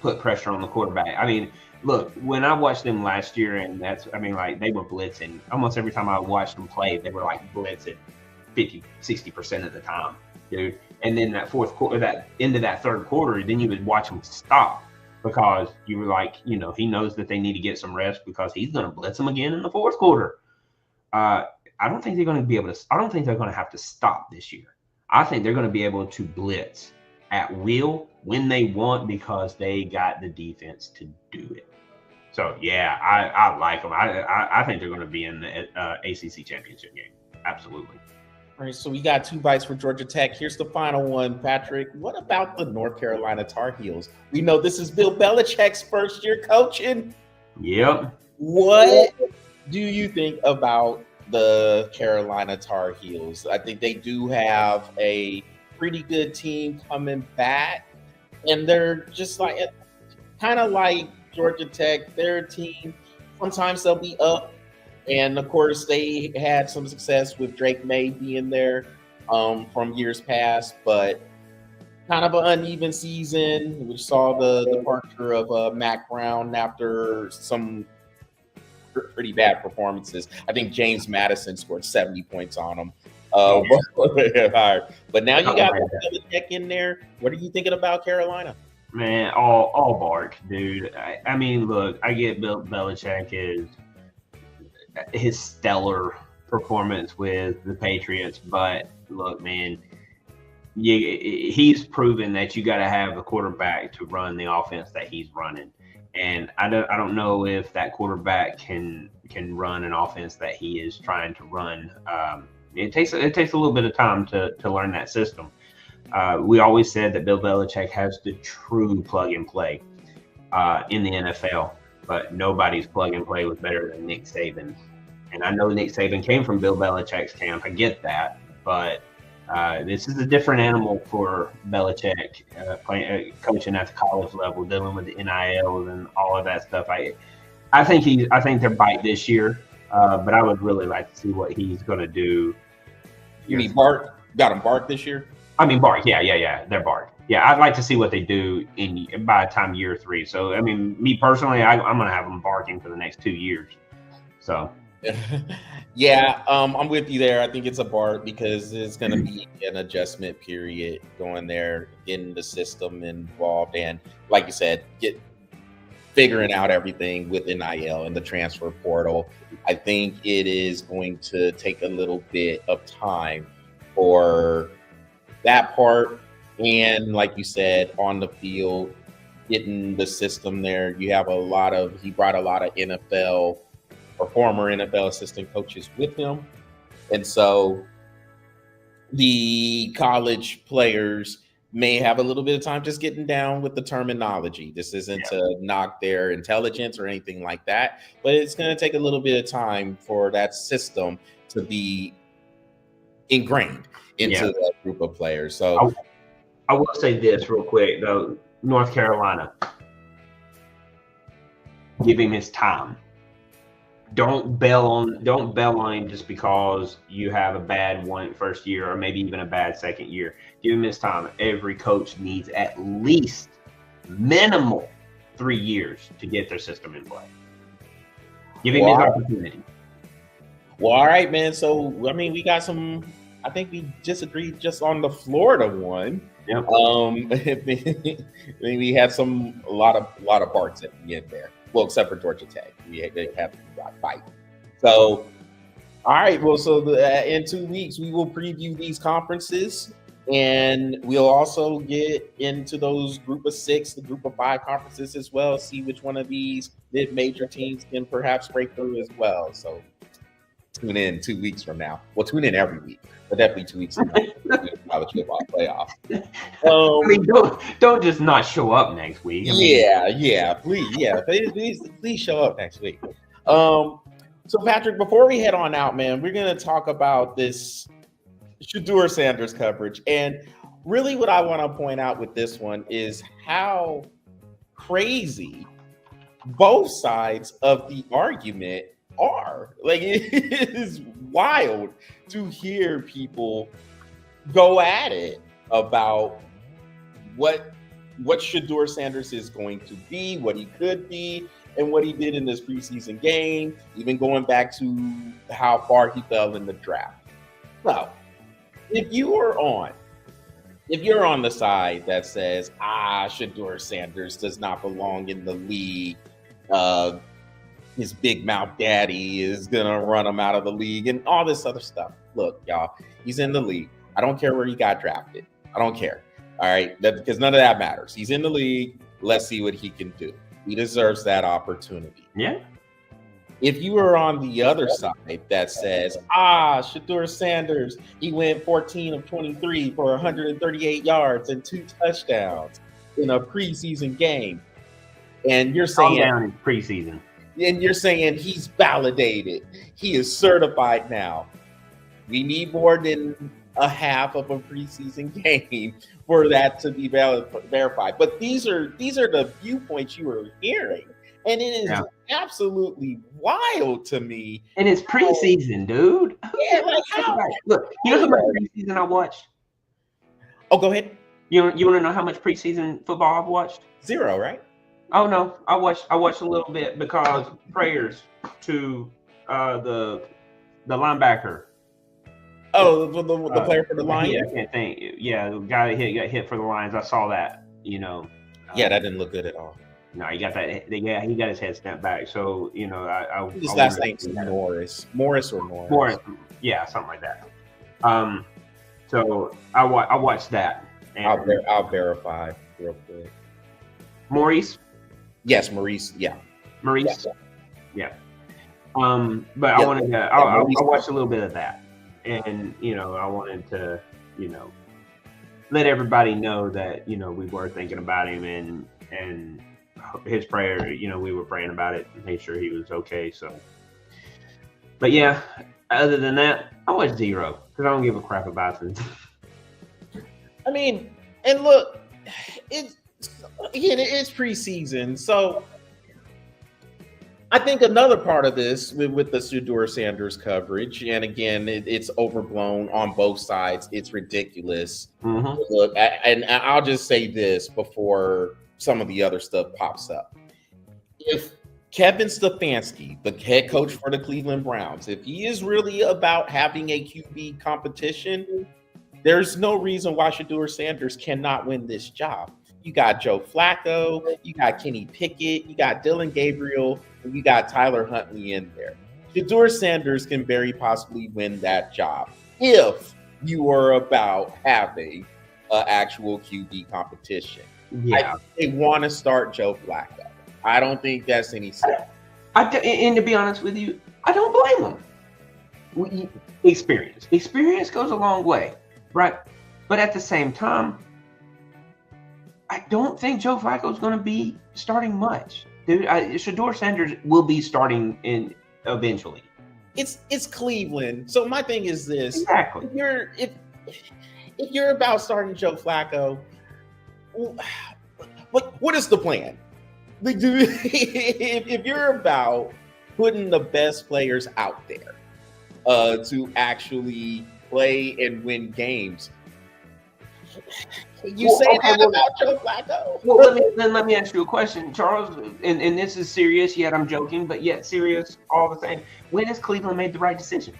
put pressure on the quarterback. I mean, look, when I watched them last year, and they were blitzing almost every time I watched them play, they were like blitzing 50-60% of the time, dude. And then that fourth quarter, that into that third quarter, then you would watch them stop because you were like, he knows that they need to get some rest because he's going to blitz them again in the fourth quarter. I don't think they're going to be able to. I don't think they're going to have to stop this year. I think they're going to be able to blitz at will when they want because they got the defense to do it. So, yeah, I like them. I think they're going to be in the ACC championship game. Absolutely. All right, so we got 2 bites for Georgia Tech. Here's the final one, Patrick. What about the North Carolina Tar Heels? We know this is Bill Belichick's first year coaching. Yep. What do you think about the Carolina Tar Heels? I think they do have a pretty good team coming back, and they're just like kind of like Georgia Tech. Their team, sometimes they'll be up, and of course they had some success with Drake May being there. from years past, but kind of an uneven season. We saw the departure of Mac Brown after some pretty bad performances. I think James Madison scored 70 points on him. But now you got Belichick in there. What are you thinking about Carolina? Man, all bark, dude. I mean, look, I get Bill Belichick is his stellar performance with the Patriots, but look, man, he's proven that you got to have a quarterback to run the offense that he's running, and I don't know if that quarterback can run an offense that he is trying to run. It takes a little bit of time to learn that system. We always said that Bill Belichick has the true plug and play in the NFL, but nobody's plug and play was better than Nick Saban. And I know Nick Saban came from Bill Belichick's camp. I get that, but this is a different animal for Belichick, coaching at the college level, dealing with the NIL and all of that stuff. I think they're bite this year, but I would really like to see what he's going to do. You mean Bart? Got him Bart this year? I mean Bart. Yeah, they're Bart. Yeah, I'd like to see what they do by the time year 3. So I mean, me personally, I'm going to have them barking for the next 2 years. So. Yeah, I'm with you there. I think it's a Bart because it's going to be an adjustment period going there, getting the system involved, and like you said, figuring out everything with NIL and the transfer portal. I think it is going to take a little bit of time for that part, and like you said, on the field, getting the system there. He brought a lot of NFL or former NFL assistant coaches with him. And so the college players may have a little bit of time just getting down with the terminology. This isn't to knock their intelligence or anything like that, but it's going to take a little bit of time for that system to be ingrained into that group of players. So I will say this real quick, though. North Carolina, give him his time. Don't bail on him just because you have a bad first year or maybe even a bad second year. Give him his time. Every coach needs at least minimal 3 years to get their system in play. Give him his opportunity. Well, all right, man. So I mean, we got some. I think we just agreed just on the Florida one. Yep. We had a lot of Barts at the end there. Well, except for Georgia Tech, they have to fight. So, all right. Well, so in 2 weeks we will preview these conferences, and we'll also get into those Group of 6, the Group of 5 conferences as well. See which one of these mid-major teams can perhaps break through as well. So, tune in 2 weeks from now. Well, tune in every week, but definitely 2 weeks from now. College football playoff. I mean, don't just not show up next week. Please show up next week. So Patrick, before we head on out, man, we're gonna talk about this Shedeur Sanders coverage, and really, what I want to point out with this one is how crazy both sides of the argument are. Like, it is wild to hear people go at it about what Shedeur Sanders is going to be, what he could be, and what he did in this preseason game, even going back to how far he fell in the draft. So, if you're on the side that says, Shedeur Sanders does not belong in the league, his big mouth daddy is gonna run him out of the league and all this other stuff. Look, y'all, he's in the league. I don't care where he got drafted. I don't care. All right, because none of that matters. He's in the league. Let's see what he can do. He deserves that opportunity. Yeah. If you are on the other side that says, Shedeur Sanders, he went 14 of 23 for 138 yards and 2 touchdowns in a preseason game, and you're saying down in preseason, and you're saying he's validated, he is certified now. We need more than a half of a preseason game for that to be verified. But these are the viewpoints you were hearing. And it is absolutely wild to me. And it's preseason, dude. Yeah, like how? Look, you know how much preseason I watched? Oh, go ahead. You want to know how much preseason football I've watched? 0, right? Oh no, I watched a little bit because prayers to the linebacker. Oh, the player for the Lions. Yeah, I can't think. Yeah, the guy that got hit for the Lions. I saw that. Yeah, that didn't look good at all. No, he got that. Yeah, he got his head snapped back. So his last name's Morris or Norris. Morris, yeah, something like that. So I watched that. And I'll verify real quick. Maurice. Yes, Maurice. Yeah. Maurice. Yeah. But I wanted to. I watched a little bit of that, and I wanted to, let everybody know that we were thinking about him and his prayer. We were praying about it, and made sure he was okay. So, but yeah, other than that, I watched 0 because I don't give a crap about them. I mean, and look, it's preseason, so I think another part of this with the Shedeur Sanders coverage, and again, it's overblown on both sides. It's ridiculous. Mm-hmm. Look, and I'll just say this before some of the other stuff pops up. If Kevin Stefanski, the head coach for the Cleveland Browns, if he is really about having a QB competition, there's no reason why Shedeur Sanders cannot win this job. You got Joe Flacco, you got Kenny Pickett, you got Dylan Gabriel, and you got Tyler Huntley in there. Shedeur Sanders can very possibly win that job if you are about having an actual QB competition. Yeah, they want to start Joe Flacco. I don't think that's any sense. And to be honest with you, I don't blame him. Experience goes a long way, right? But at the same time, I don't think Joe Flacco is going to be starting much. Dude, Shedeur Sanders will be starting in eventually. It's Cleveland. So my thing is this: exactly. If you're about starting Joe Flacco, what is the plan? If you're about putting the best players out there to actually play and win games, about Joe Flacco? Well, let me ask you a question, Charles. And this is serious, yet I'm joking, but yet serious all the same. When has Cleveland made the right decision?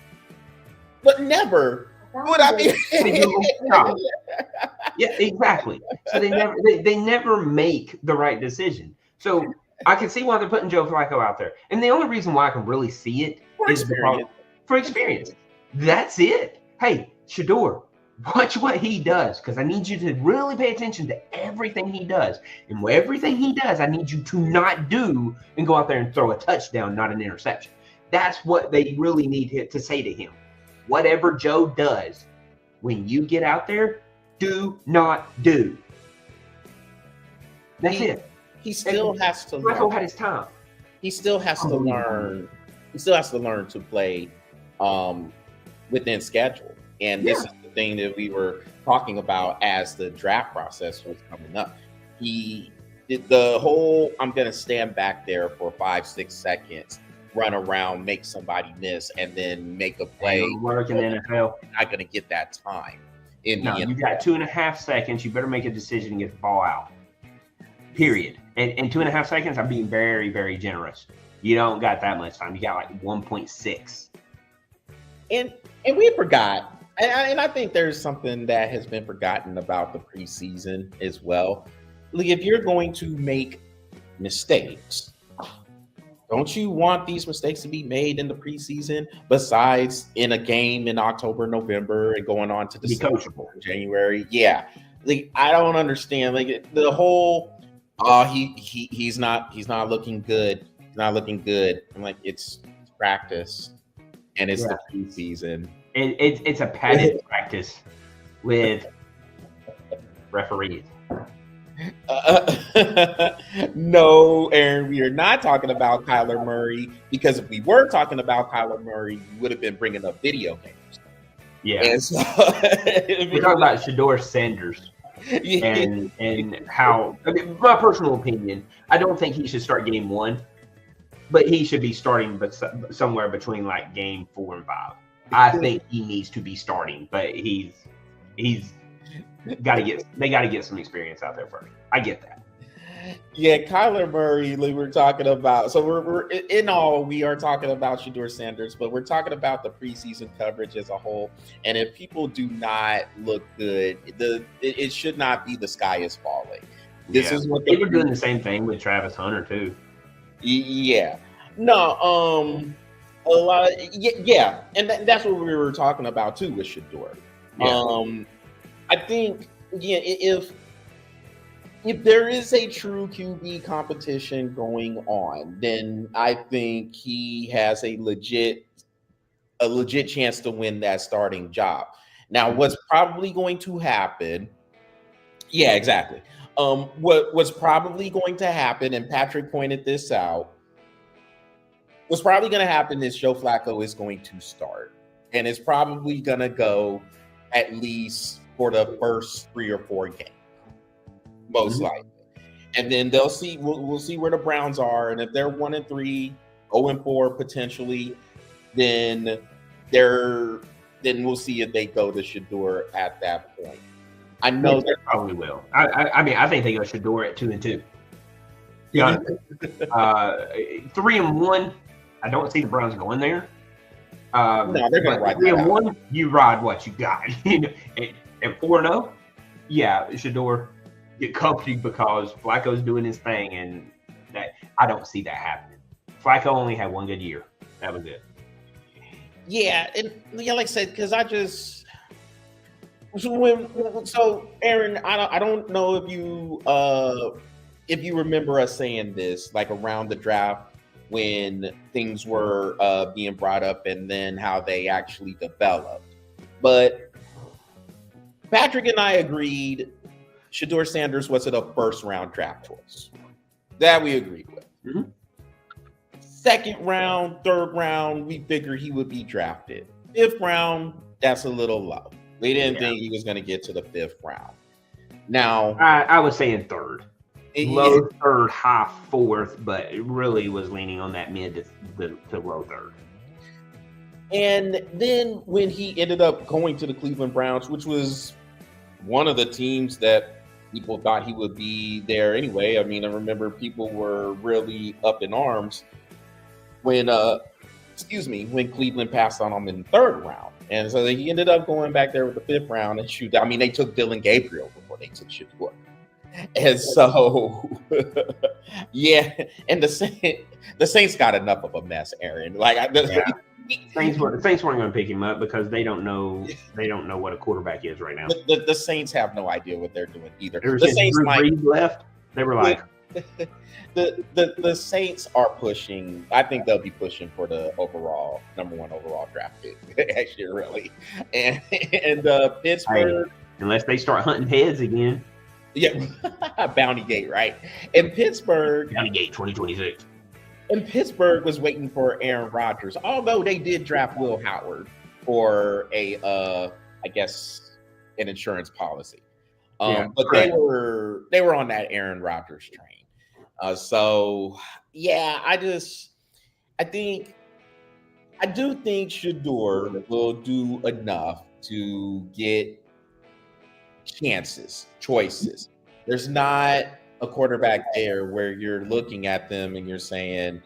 But never. Would I be? No. Yeah, exactly. So they never make the right decision. So I can see why they're putting Joe Flacco out there, and the only reason why I can really see it is for experience. That's it. Hey, Shedeur, watch what he does, because I need you to really pay attention to everything he does. And everything he does, I need you to not do and go out there and throw a touchdown, not an interception. That's what they really need to say to him. Whatever Joe does, when you get out there, do not do. That's it. He still has to learn. Flacco had his time. He still has to learn. He still has to learn to play within schedule. And this is the thing that we were talking about as the draft process was coming up. He did the whole, I'm going to stand back there for 5-6 seconds, run around, make somebody miss, and then make a play. Work in the NFL. You're not going to get that time. You got 2.5 seconds. You better make a decision and get the ball out. Period. And 2.5 seconds, I'm being very, very generous. You don't got that much time. You got like 1.6. And we forgot. And I think there's something that has been forgotten about the preseason as well. Like, if you're going to make mistakes, don't you want these mistakes to be made in the preseason besides in a game in October, November, and going on to December, January? Yeah. Like, I don't understand. Like, the whole he's not looking good. He's not looking good. I'm like, it's practice and it's the preseason. It's a padded practice with referees. No, Aaron, we are not talking about Kyler Murray, because if we were talking about Kyler Murray, we would have been bringing up video games. Yeah. And so, we're talking about Shedeur Sanders and how, I mean, my personal opinion, I don't think he should start game 1. but he should be starting somewhere between like game 4 and 5. I think he needs to be starting, but he's got to get some experience out there first. I get that. Yeah, Kyler Murray, we were talking about. So we're in all, we are talking about Shedeur Sanders, but we're talking about the preseason coverage as a whole. And if people do not look good, it should not be the sky is falling. This is what they were doing the same thing with Travis Hunter too. Yeah, no, a lot. Yeah, and that's what we were talking about too with Shedeur. Yeah. I think if there is a true QB competition going on, then I think he has a legit chance to win that starting job. Now, what's probably going to happen? Yeah, exactly. What's probably going to happen, and Patrick pointed this out, what's probably going to happen is Joe Flacco is going to start, and it's probably going to go at least for the first 3 or 4 games, most likely. And then they'll see. We'll see where the Browns are, and if they're 1-3, 0-4 potentially, then we'll see if they go to Shedeur at that point. I know they probably will. I mean, I think they go Shedeur at 2-2. Yeah, 3-1. I don't see the Browns going there. No, they're going to ride 3-1. You ride what you got. And 4-0. Yeah, Shedeur get comfy because Flacco's doing his thing, and that I don't see that happening. Flacco only had 1 good year. That was it. Yeah, and like I said, because so Aaron, I don't know if you remember us saying this like around the draft when things were being brought up and then how they actually developed. But Patrick and I agreed Shedeur Sanders wasn't a first-round draft choice. That we agreed with. Mm-hmm. 2nd round, 3rd round, we figured he would be drafted. 5th round, that's a little low. We didn't think he was going to get to the 5th round. Now, I was saying 3rd. Low 3rd, high 4th, but it really was leaning on that mid to low 3rd. And then when he ended up going to the Cleveland Browns, which was one of the teams that people thought he would be there anyway. I mean, I remember people were really up in arms when Cleveland passed on him in the 3rd round. And so he ended up going back there with the 5th round and shoot. I mean, they took Dylan Gabriel before they took Shedeur. And so, yeah, and the Saints got enough of a mess, Aaron. Saints weren't going to pick him up because they don't know what a quarterback is right now. The Saints have no idea what they're doing either. The Saints left. They were like, the Saints are pushing. I think they'll be pushing for the number 1 overall draft pick. Actually, really, and Pittsburgh, unless they start hunting heads again. Yeah, Bounty Gate, right? And Pittsburgh, Bounty Gate 2026. And Pittsburgh was waiting for Aaron Rodgers, although they did draft Will Howard for I guess, an insurance policy. But they were on that Aaron Rodgers train. So yeah, I do think Shedeur will do enough to get choices. There's not a quarterback there where you're looking at them and you're saying,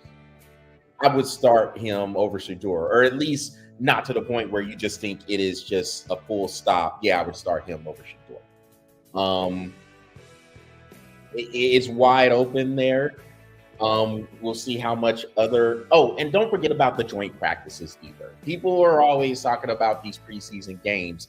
I would start him over Shedeur, or at least not to the point where you just think it is just a full stop. Yeah, I would start him over Shedeur. It's wide open there. We'll see how much and don't forget about the joint practices either. People are always talking about these preseason games.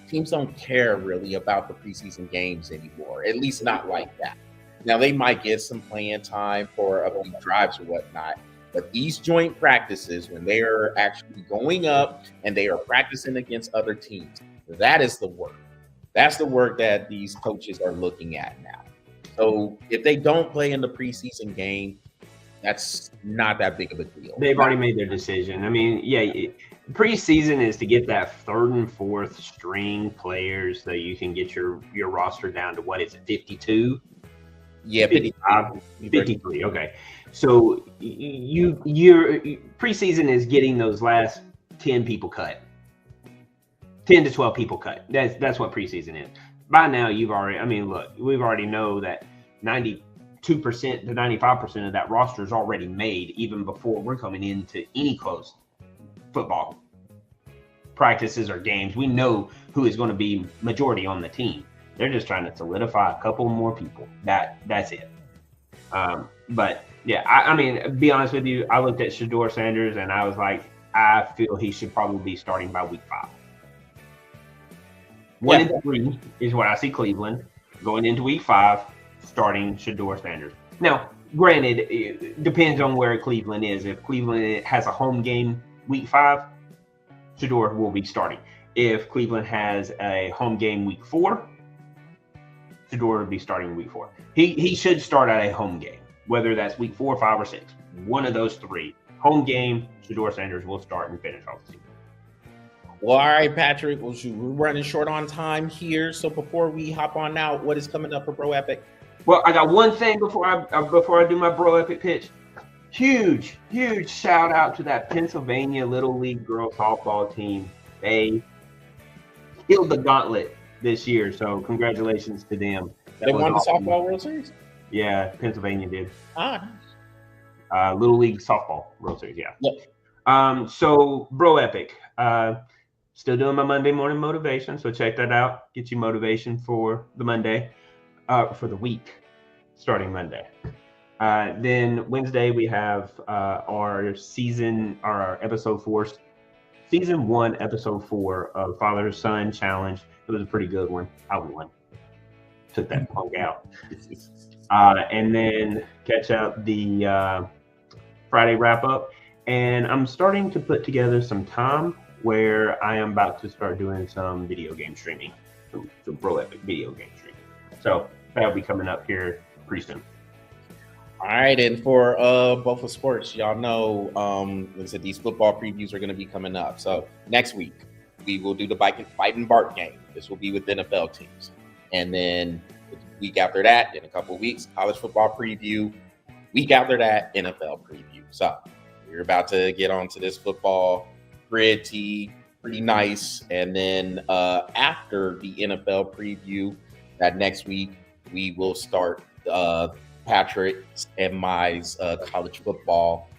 Teams don't care really about the preseason games anymore, at least not like that. Now, they might get some playing time for a few drives or whatnot, but these joint practices, when they are actually going up and they are practicing against other teams, that is the work. That's the work that these coaches are looking at now. So if they don't play in the preseason game, that's not that big of a deal. They've already made their decision. I mean, preseason is to get that 3rd and 4th string players so you can get your roster down to 52. Yeah, 55, 53. Okay. So your preseason is getting those last 10 people cut. 10 to 12 people cut. That's what preseason is. By now, we've already know that 92% to 95% of that roster is already made even before we're coming into any close football practices or games. We know who is going to be majority on the team. They're just trying to solidify a couple more people. That's it. But yeah, I mean, be honest with you, I looked at Shedeur Sanders and I was like, I feel he should probably be starting by week 5. 1 and 3 is what I see Cleveland going into week 5, starting Shedeur Sanders. Now, granted, it depends on where Cleveland is. If Cleveland has a home game week 5, Shedeur will be starting. If Cleveland has a home game week 4, Shedeur will be starting week 4. He should start at a home game, whether that's week 4, 5, or 6. One of those 3. Home game, Shedeur Sanders will start and finish off the season. Well, all right, Patrick. Well, shoot, we're running short on time here. So before we hop on out, what is coming up for Bro Epic? Well, I got one thing before I do my Bro Epic pitch. Huge shout out to that Pennsylvania Little League girls softball team. They killed the gauntlet this year, so congratulations to them. They won the softball World Series? Yeah, Pennsylvania did. Ah, Little League softball World Series, yeah. Yep. So Bro Epic. Still doing my Monday morning motivation, so check that out. Get you motivation for the Monday, for the week, starting Monday. Then Wednesday we have our episode 4, season 1, episode 4 of Father Son Challenge. It was a pretty good one. I won. Took that punk out. And then catch up the Friday wrap up. And I'm starting to put together some time where I am about to start doing some video game streaming, some Bro Epic video game streaming. So that'll be coming up here pretty soon. All right, and for BOFA Sports, y'all know, like I said, these football previews are going to be coming up. So next week, we will do the Fight and Bark game. This will be with NFL teams. And then the week after that, in a couple of weeks, college football preview. Week after that, NFL preview. So we're about to get onto this football pretty nice. And then after the NFL preview, that next week, we will start Patrick's and my college football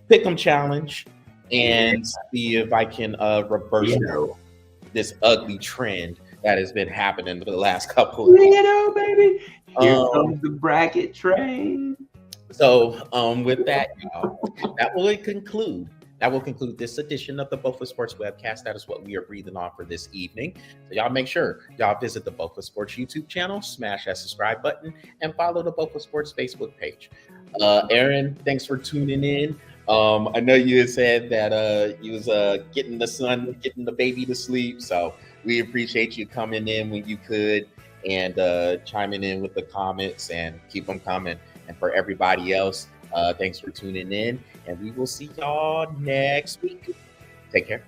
pick'em challenge and see if I can reverse this ugly trend that has been happening for the last couple of years. Baby. Here comes the bracket train. So with that, y'all, that will conclude this edition of the BOFA Sports webcast. That is what we are breathing on for this evening. So y'all make sure y'all visit the BOFA Sports YouTube channel, smash that subscribe button, and follow the BOFA Sports Facebook page. Aaron, thanks for tuning in. I know you had said that you was getting the baby to sleep. So we appreciate you coming in when you could and chiming in with the comments, and keep them coming. And for everybody else, thanks for tuning in, and we will see y'all next week. Take care.